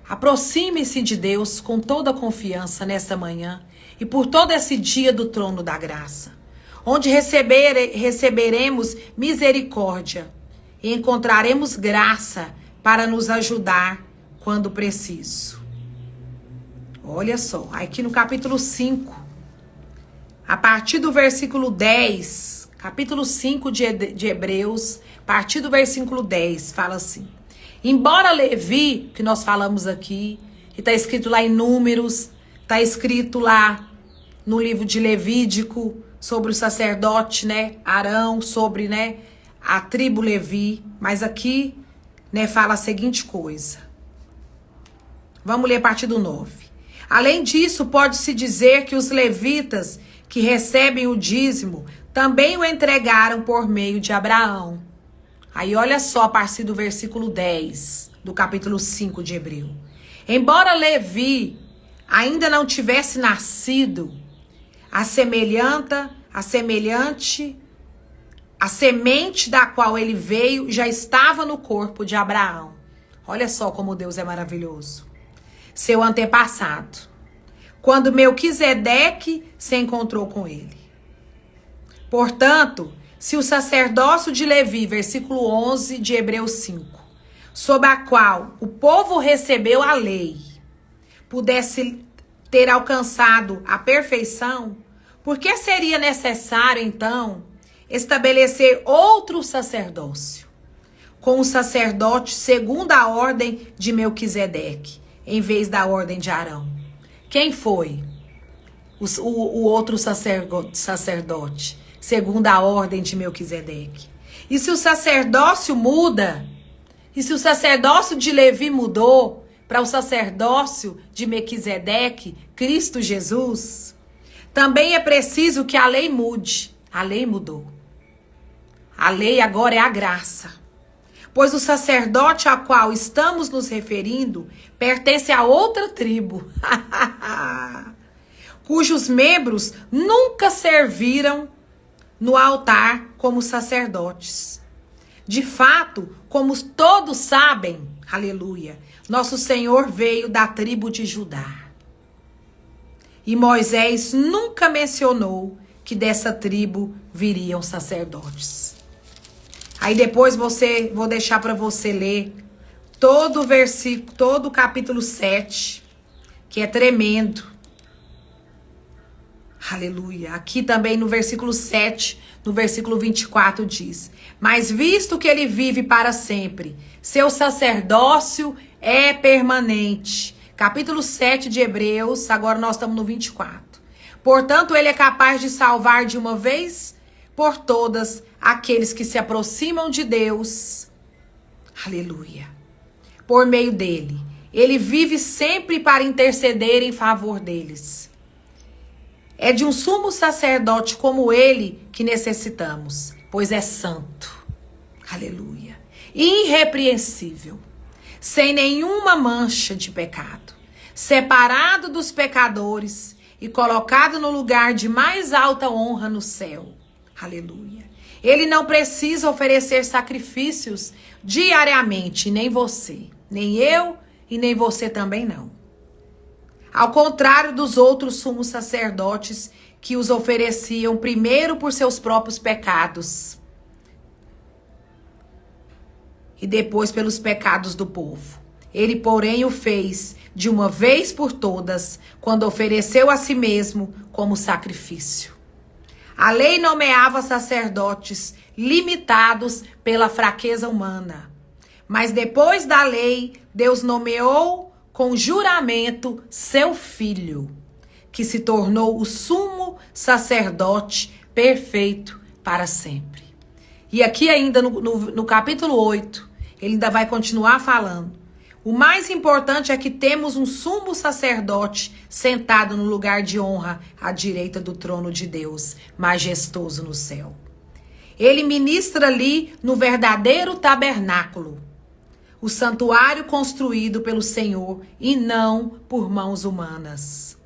A: Aproxime-se de Deus com toda a confiança nessa manhã e por todo esse dia do trono da graça, onde receberemos misericórdia e encontraremos graça para nos ajudar quando preciso. Olha só, aqui no capítulo 5, a partir do versículo 10, capítulo 5 de Hebreus, a partir do versículo 10, fala assim: embora Levi, que nós falamos aqui, que está escrito lá em Números, está escrito lá no livro de Levítico, sobre o sacerdote, né, Arão, sobre, né, a tribo Levi, mas aqui, né, fala a seguinte coisa. Vamos ler a partir do 9. Além disso, pode-se dizer que os levitas que recebem o dízimo também o entregaram por meio de Abraão. Aí olha só a partir do versículo 10 do capítulo 5 de Hebreu. Embora Levi ainda não tivesse nascido, a semente da qual ele veio já estava no corpo de Abraão. Olha só como Deus é maravilhoso. Seu antepassado, quando Melquisedeque se encontrou com ele. Portanto, se o sacerdócio de Levi, versículo 11 de Hebreus 5, sob a qual o povo recebeu a lei, pudesse ter alcançado a perfeição, por que seria necessário, então, estabelecer outro sacerdócio, com o sacerdote segundo a ordem de Melquisedeque, em vez da ordem de Arão? Quem foi o outro sacerdote, segundo a ordem de Melquisedeque? E se o sacerdócio muda, e se o sacerdócio de Levi mudou para o sacerdócio de Melquisedeque, Cristo Jesus, também é preciso que a lei mude. A lei mudou. A lei agora é a graça. Pois o sacerdote a qual estamos nos referindo pertence a outra tribo, cujos membros nunca serviram no altar como sacerdotes. De fato, como todos sabem, aleluia, nosso Senhor veio da tribo de Judá. E Moisés nunca mencionou que dessa tribo viriam sacerdotes. Aí depois vou deixar para você ler todo o versículo, todo o capítulo 7, que é tremendo. Aleluia. Aqui também no versículo 7, no versículo 24 diz: mas visto que ele vive para sempre, seu sacerdócio é permanente. Capítulo 7 de Hebreus, agora nós estamos no 24. Portanto, ele é capaz de salvar de uma vez por todas aqueles que se aproximam de Deus. Aleluia. Por meio dele. Ele vive sempre para interceder em favor deles. É de um sumo sacerdote como ele que necessitamos, pois é santo. Aleluia. Irrepreensível, sem nenhuma mancha de pecado, separado dos pecadores e colocado no lugar de mais alta honra no céu. Aleluia. Ele não precisa oferecer sacrifícios diariamente, nem você, nem eu e nem você também não. Ao contrário dos outros sumos sacerdotes que os ofereciam primeiro por seus próprios pecados e depois pelos pecados do povo. Ele, porém, o fez de uma vez por todas, quando ofereceu a si mesmo como sacrifício. A lei nomeava sacerdotes limitados pela fraqueza humana. Mas depois da lei, Deus nomeou com juramento seu filho, que se tornou o sumo sacerdote perfeito para sempre. E aqui ainda no capítulo 8, ele ainda vai continuar falando. O mais importante é que temos um sumo sacerdote sentado no lugar de honra à direita do trono de Deus, majestoso no céu. Ele ministra ali no verdadeiro tabernáculo, o santuário construído pelo Senhor e não por mãos humanas.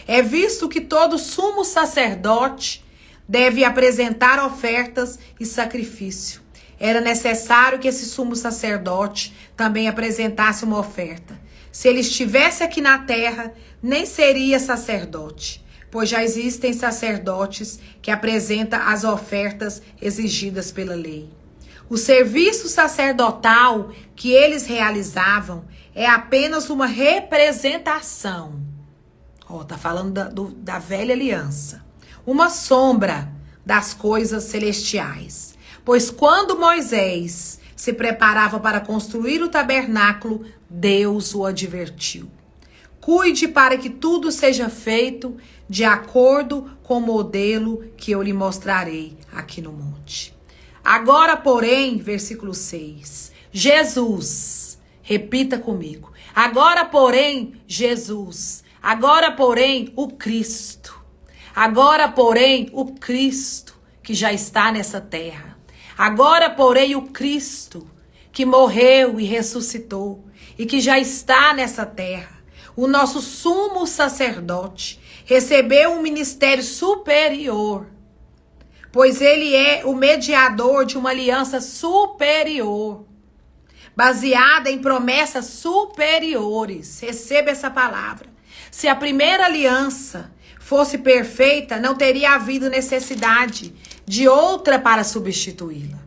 A: É visto que todo sumo sacerdote deve apresentar ofertas e sacrifício. Era necessário que esse sumo sacerdote também apresentasse uma oferta. Se ele estivesse aqui na terra, nem seria sacerdote, pois já existem sacerdotes que apresentam as ofertas exigidas pela lei. O serviço sacerdotal que eles realizavam é apenas uma representação. Tá falando da velha aliança. Uma sombra das coisas celestiais. Pois quando Moisés se preparava para construir o tabernáculo, Deus o advertiu. Cuide para que tudo seja feito de acordo com o modelo que eu lhe mostrarei aqui no monte. Agora, porém, versículo 6, Jesus, repita comigo. Agora, porém, Jesus, agora, porém, o Cristo. Agora, porém, o Cristo que já está nessa terra. Agora, porém, o Cristo que morreu e ressuscitou e que já está nessa terra, o nosso sumo sacerdote, recebeu um ministério superior, pois ele é o mediador de uma aliança superior, baseada em promessas superiores. Receba essa palavra. Se a primeira aliança fosse perfeita, não teria havido necessidade de outra para substituí-la.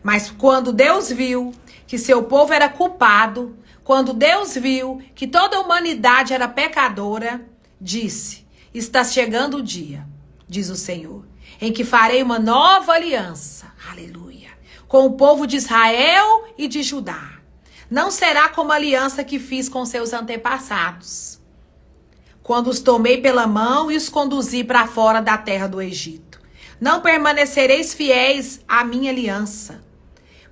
A: Mas quando Deus viu que seu povo era culpado, quando Deus viu que toda a humanidade era pecadora, disse: está chegando o dia, diz o Senhor, em que farei uma nova aliança, aleluia, com o povo de Israel e de Judá. Não será como a aliança que fiz com seus antepassados, quando os tomei pela mão e os conduzi para fora da terra do Egito. Não permanecereis fiéis à minha aliança.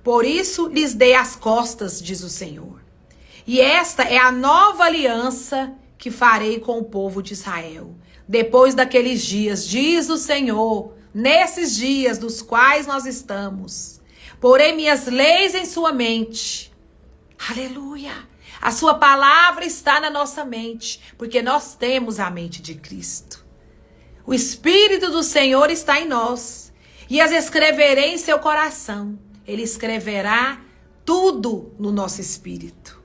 A: Por isso lhes dei as costas, diz o Senhor. E esta é a nova aliança que farei com o povo de Israel. Depois daqueles dias, diz o Senhor, nesses dias dos quais nós estamos, porei minhas leis em sua mente. Aleluia! A sua palavra está na nossa mente, porque nós temos a mente de Cristo. O Espírito do Senhor está em nós, e as escreverei em seu coração. Ele escreverá tudo no nosso espírito.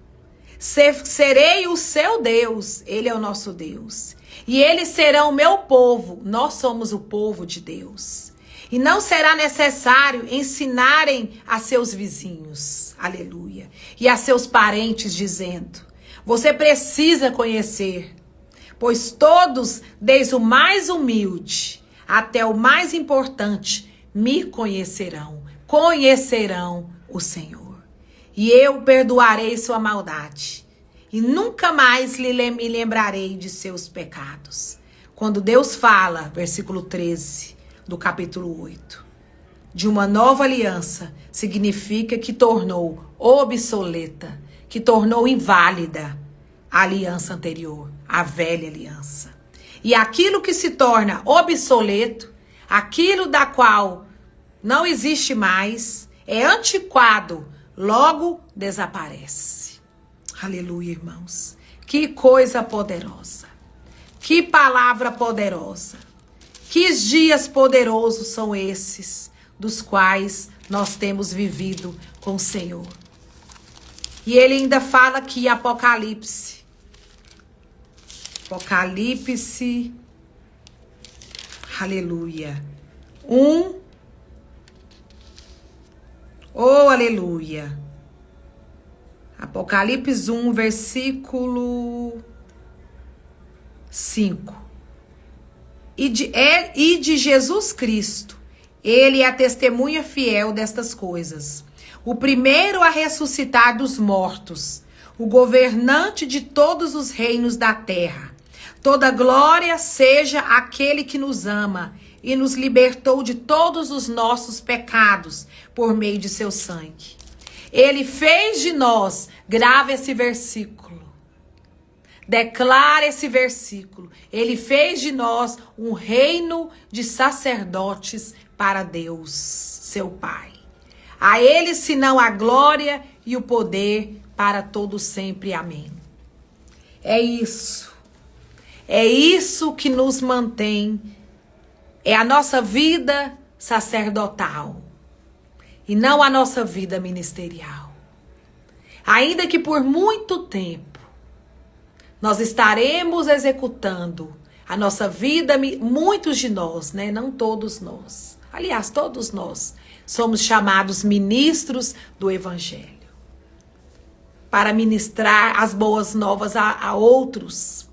A: Serei o seu Deus, ele é o nosso Deus. E eles serão o meu povo, nós somos o povo de Deus. E não será necessário ensinarem a seus vizinhos, aleluia, e a seus parentes, dizendo: você precisa conhecer. Pois todos, desde o mais humilde até o mais importante, me conhecerão o Senhor. E eu perdoarei sua maldade, e nunca mais me lembrarei de seus pecados. Quando Deus fala, versículo 13 do capítulo 8, de uma nova aliança, significa que tornou obsoleta, que tornou inválida a aliança anterior, a velha aliança. E aquilo que se torna obsoleto, aquilo da qual não existe mais, é antiquado, logo desaparece. Aleluia, irmãos. Que coisa poderosa. Que palavra poderosa. Que dias poderosos são esses, dos quais nós temos vivido com o Senhor. E ele ainda fala aqui, Apocalipse, aleluia, 1, oh, aleluia, Apocalipse 1, versículo 5, e de Jesus Cristo, ele é a testemunha fiel destas coisas, o primeiro a ressuscitar dos mortos, o governante de todos os reinos da terra. Toda glória seja aquele que nos ama e nos libertou de todos os nossos pecados por meio de seu sangue. Ele fez de nós, grava esse versículo. Declara esse versículo. Ele fez de nós um reino de sacerdotes para Deus, seu Pai. A ele senão a glória e o poder para todo sempre. Amém. É isso. É isso que nos mantém. É a nossa vida sacerdotal. E não a nossa vida ministerial. Ainda que por muito tempo nós estaremos executando a nossa vida, muitos de nós, né? Não todos nós. Aliás, todos nós somos chamados ministros do Evangelho. Para ministrar as boas novas a outros.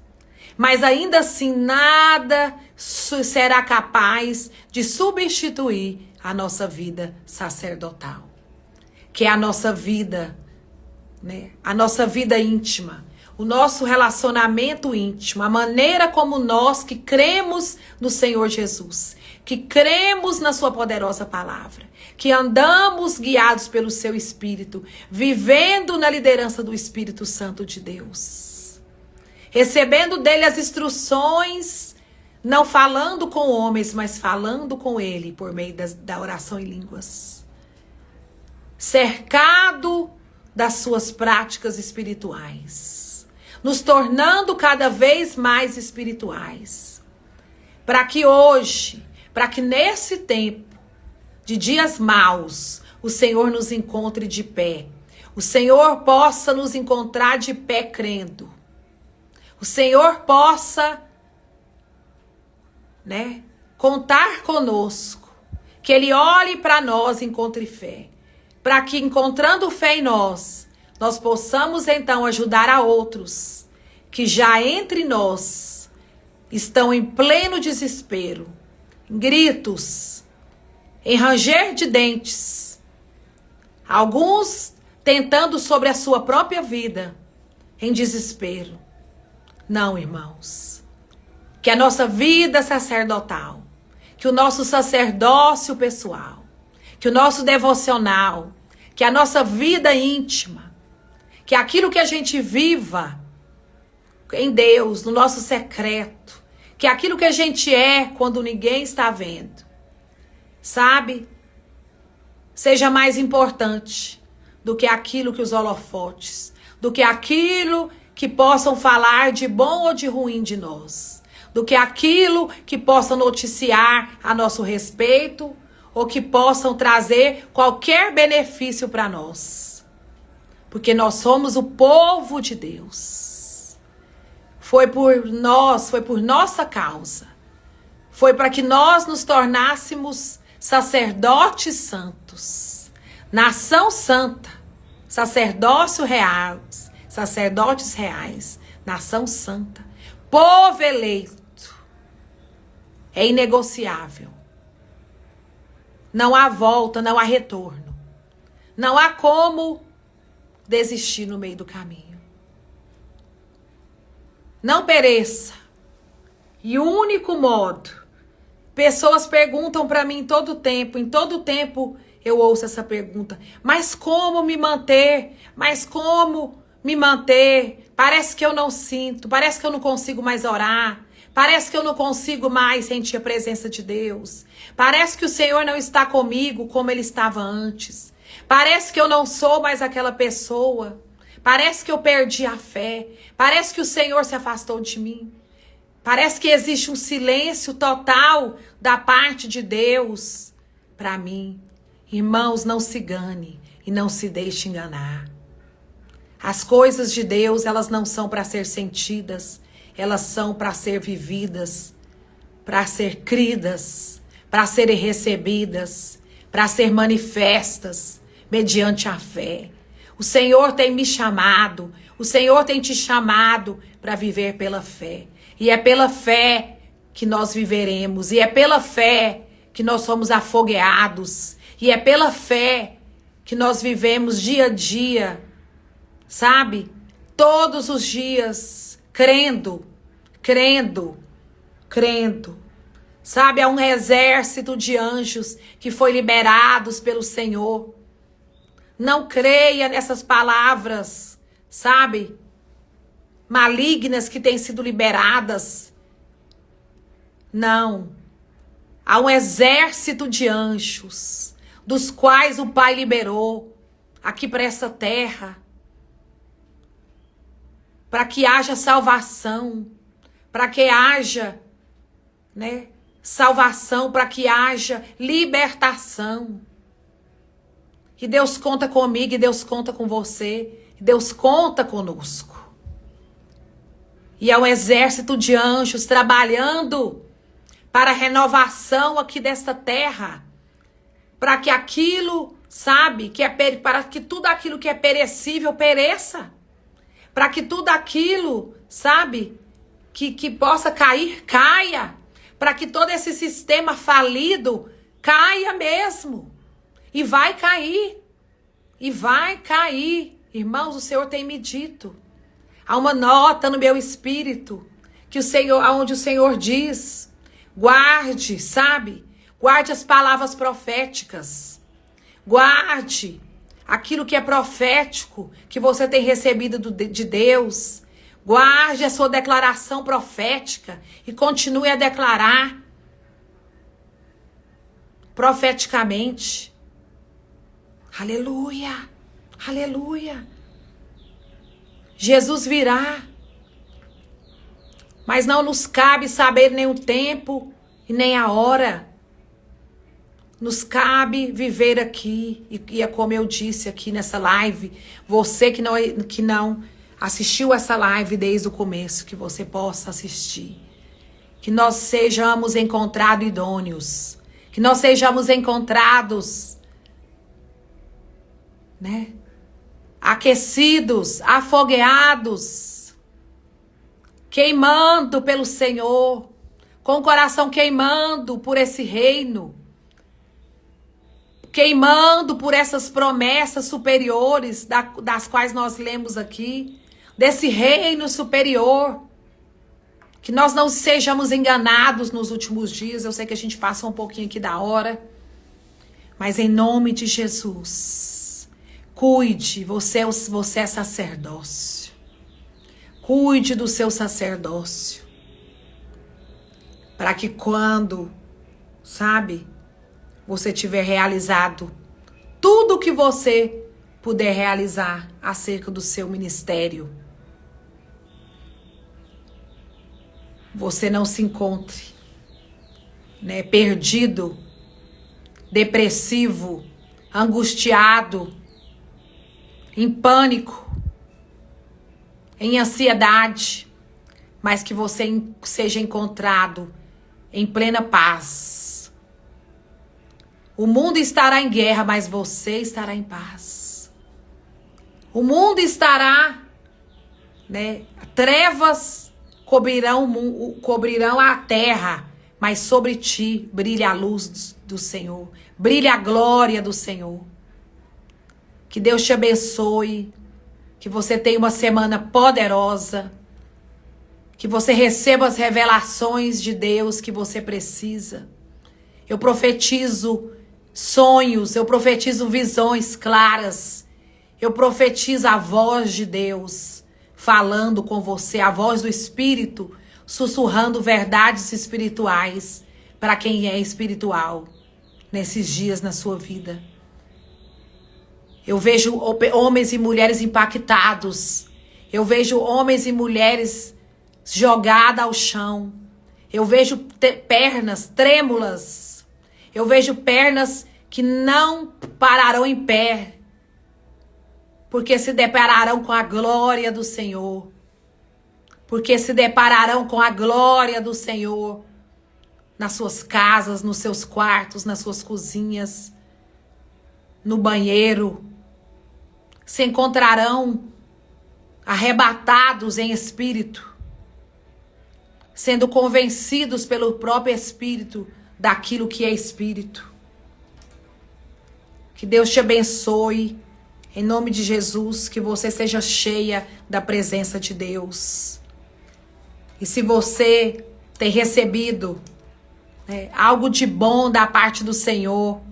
A: Mas ainda assim, nada será capaz de substituir a nossa vida sacerdotal. Que é a nossa vida, né? A nossa vida íntima. O nosso relacionamento íntimo. A maneira como nós que cremos no Senhor Jesus. Que cremos na sua poderosa palavra. Que andamos guiados pelo seu Espírito. Vivendo na liderança do Espírito Santo de Deus. Recebendo dele as instruções. Não falando com homens, mas falando com ele por meio da oração em línguas. Cercado das suas práticas espirituais. Nos tornando cada vez mais espirituais. Para que hoje, para que nesse tempo de dias maus, o Senhor nos encontre de pé. O Senhor possa nos encontrar de pé crendo. O Senhor possa, né, contar conosco. Que Ele olhe para nós e encontre fé. Para que encontrando fé em nós possamos então ajudar a outros que já entre nós estão em pleno desespero, em gritos, em ranger de dentes, alguns tentando sobre a sua própria vida, em desespero. Não, irmãos, que a nossa vida sacerdotal, que o nosso sacerdócio pessoal, que o nosso devocional, que a nossa vida íntima, que aquilo que a gente viva em Deus, no nosso secreto, que aquilo que a gente é quando ninguém está vendo, sabe? Seja mais importante do que aquilo que os holofotes, do que aquilo que possam falar de bom ou de ruim de nós, do que aquilo que possam noticiar a nosso respeito ou que possam trazer qualquer benefício para nós. Porque nós somos o povo de Deus. Foi por nós, foi por nossa causa. Foi para que nós nos tornássemos sacerdotes santos, nação santa, sacerdócio real, sacerdotes reais, nação santa, povo eleito. É inegociável. Não há volta, não há retorno. Não há como desistir no meio do caminho. Não pereça. E o único modo, pessoas perguntam para mim em todo tempo eu ouço essa pergunta, mas como me manter? Mas como me manter? Parece que eu não sinto, parece que eu não consigo mais orar, parece que eu não consigo mais sentir a presença de Deus, parece que o Senhor não está comigo como Ele estava antes, parece que eu não sou mais aquela pessoa, parece que eu perdi a fé, parece que o Senhor se afastou de mim, parece que existe um silêncio total da parte de Deus para mim. Irmãos, não se engane e não se deixe enganar. As coisas de Deus, elas não são para ser sentidas, elas são para ser vividas, para ser cridas, para serem recebidas, para ser manifestas mediante a fé. O Senhor tem me chamado, o Senhor tem te chamado para viver pela fé. E é pela fé que nós viveremos, e é pela fé que nós somos afogueados, e é pela fé que nós vivemos dia a dia, sabe? Todos os dias, crendo. Sabe, há um exército de anjos que foi liberados pelo Senhor. Não creia nessas palavras, sabe? Malignas que têm sido liberadas. Não. Há um exército de anjos, dos quais o Pai liberou aqui para essa terra, para que haja salvação, para que haja, né, salvação, para que haja libertação. E Deus conta comigo, e Deus conta com você, e Deus conta conosco. E é um exército de anjos trabalhando para a renovação aqui desta terra, para que aquilo, sabe, para que tudo aquilo que é perecível pereça, para que tudo aquilo, sabe, que possa cair, caia, para que todo esse sistema falido caia mesmo, e vai cair, irmãos, o Senhor tem me dito, há uma nota no meu espírito, que o Senhor, onde o Senhor diz, guarde, sabe? Guarde as palavras proféticas. Guarde aquilo que é profético, que você tem recebido de Deus. Guarde a sua declaração profética e continue a declarar profeticamente. Aleluia, aleluia. Jesus virá. Mas não nos cabe saber nem o tempo e nem a hora. Nos cabe viver aqui. E é como eu disse aqui nessa live. Você que não assistiu essa live desde o começo, que você possa assistir. Que nós sejamos encontrados idôneos. Que nós sejamos encontrados, né? Aquecidos, afogueados. Queimando pelo Senhor, com o coração queimando por esse reino, queimando por essas promessas superiores das quais nós lemos aqui, desse reino superior, que nós não sejamos enganados nos últimos dias. Eu sei que a gente passou um pouquinho aqui da hora, mas em nome de Jesus, cuide, você é sacerdócio. Cuide do seu sacerdócio. Para que quando, sabe, você tiver realizado tudo o que você puder realizar acerca do seu ministério, você não se encontre, né, perdido, depressivo, angustiado, em pânico, em ansiedade, mas que você seja encontrado em plena paz. O mundo estará em guerra, mas você estará em paz. O mundo estará, né, trevas cobrirão a terra, mas sobre ti brilha a luz do Senhor, brilha a glória do Senhor. Que Deus te abençoe. Que você tenha uma semana poderosa. Que você receba as revelações de Deus que você precisa. Eu profetizo sonhos, eu profetizo visões claras. Eu profetizo a voz de Deus falando com você, a voz do Espírito, sussurrando verdades espirituais para quem é espiritual nesses dias na sua vida. Eu vejo homens e mulheres impactados. Eu vejo homens e mulheres jogados ao chão. Eu vejo pernas trêmulas. Eu vejo pernas que não pararão em pé, porque se depararão com a glória do Senhor. Porque se depararão com a glória do Senhor nas suas casas, nos seus quartos, nas suas cozinhas, no banheiro. Se encontrarão arrebatados em espírito, sendo convencidos pelo próprio Espírito daquilo que é Espírito. Que Deus te abençoe, em nome de Jesus, que você seja cheia da presença de Deus. E se você tem recebido, né, algo de bom da parte do Senhor,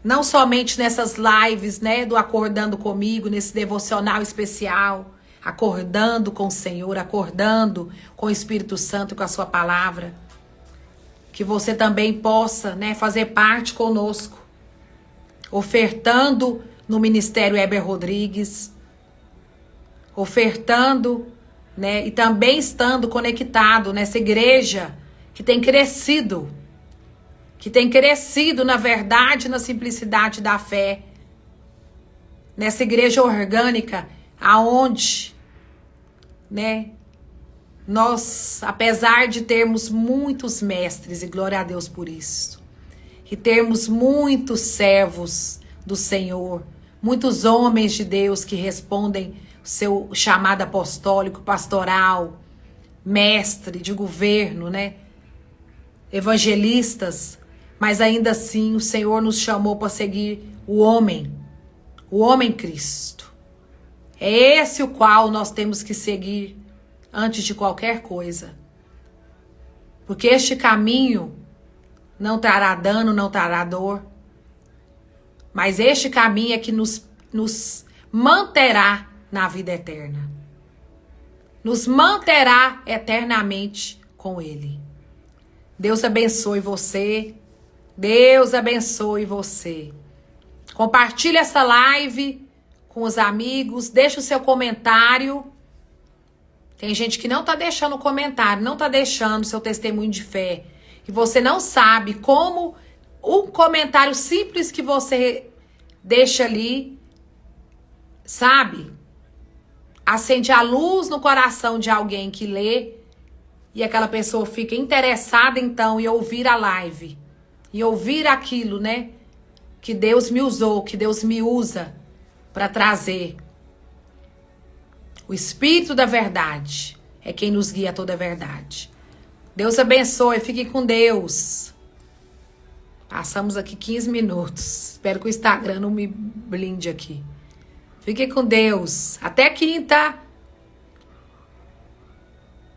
A: Não somente nessas lives, né, do Acordando Comigo, nesse devocional especial, acordando com o Senhor, acordando com o Espírito Santo e com a sua palavra. Que você também possa, né, fazer parte conosco, ofertando no Ministério Heber Rodrigues, ofertando, né, e também estando conectado nessa igreja que tem crescido na verdade, na simplicidade da fé, nessa igreja orgânica, aonde, né, nós, apesar de termos muitos mestres, e glória a Deus por isso, e termos muitos servos do Senhor, muitos homens de Deus que respondem o seu chamado apostólico, pastoral, mestre de governo, né, evangelistas, mas ainda assim o Senhor nos chamou para seguir o homem Cristo. É esse o qual nós temos que seguir antes de qualquer coisa. Porque este caminho não trará dano, não trará dor. Mas este caminho é que nos manterá na vida eterna. Nos manterá eternamente com Ele. Deus abençoe você. Deus abençoe você. Compartilhe essa live com os amigos. Deixa o seu comentário. Tem gente que não está deixando o comentário, não está deixando o seu testemunho de fé. E você não sabe como um comentário simples que você deixa ali, sabe? Acende a luz no coração de alguém que lê. E aquela pessoa fica interessada então em ouvir a live. E ouvir aquilo, né? Que Deus me usou, que Deus me usa para trazer. O Espírito da verdade é quem nos guia a toda a verdade. Deus abençoe, fique com Deus. Passamos aqui 15 minutos. Espero que o Instagram não me blinde aqui. Fique com Deus. Até quinta.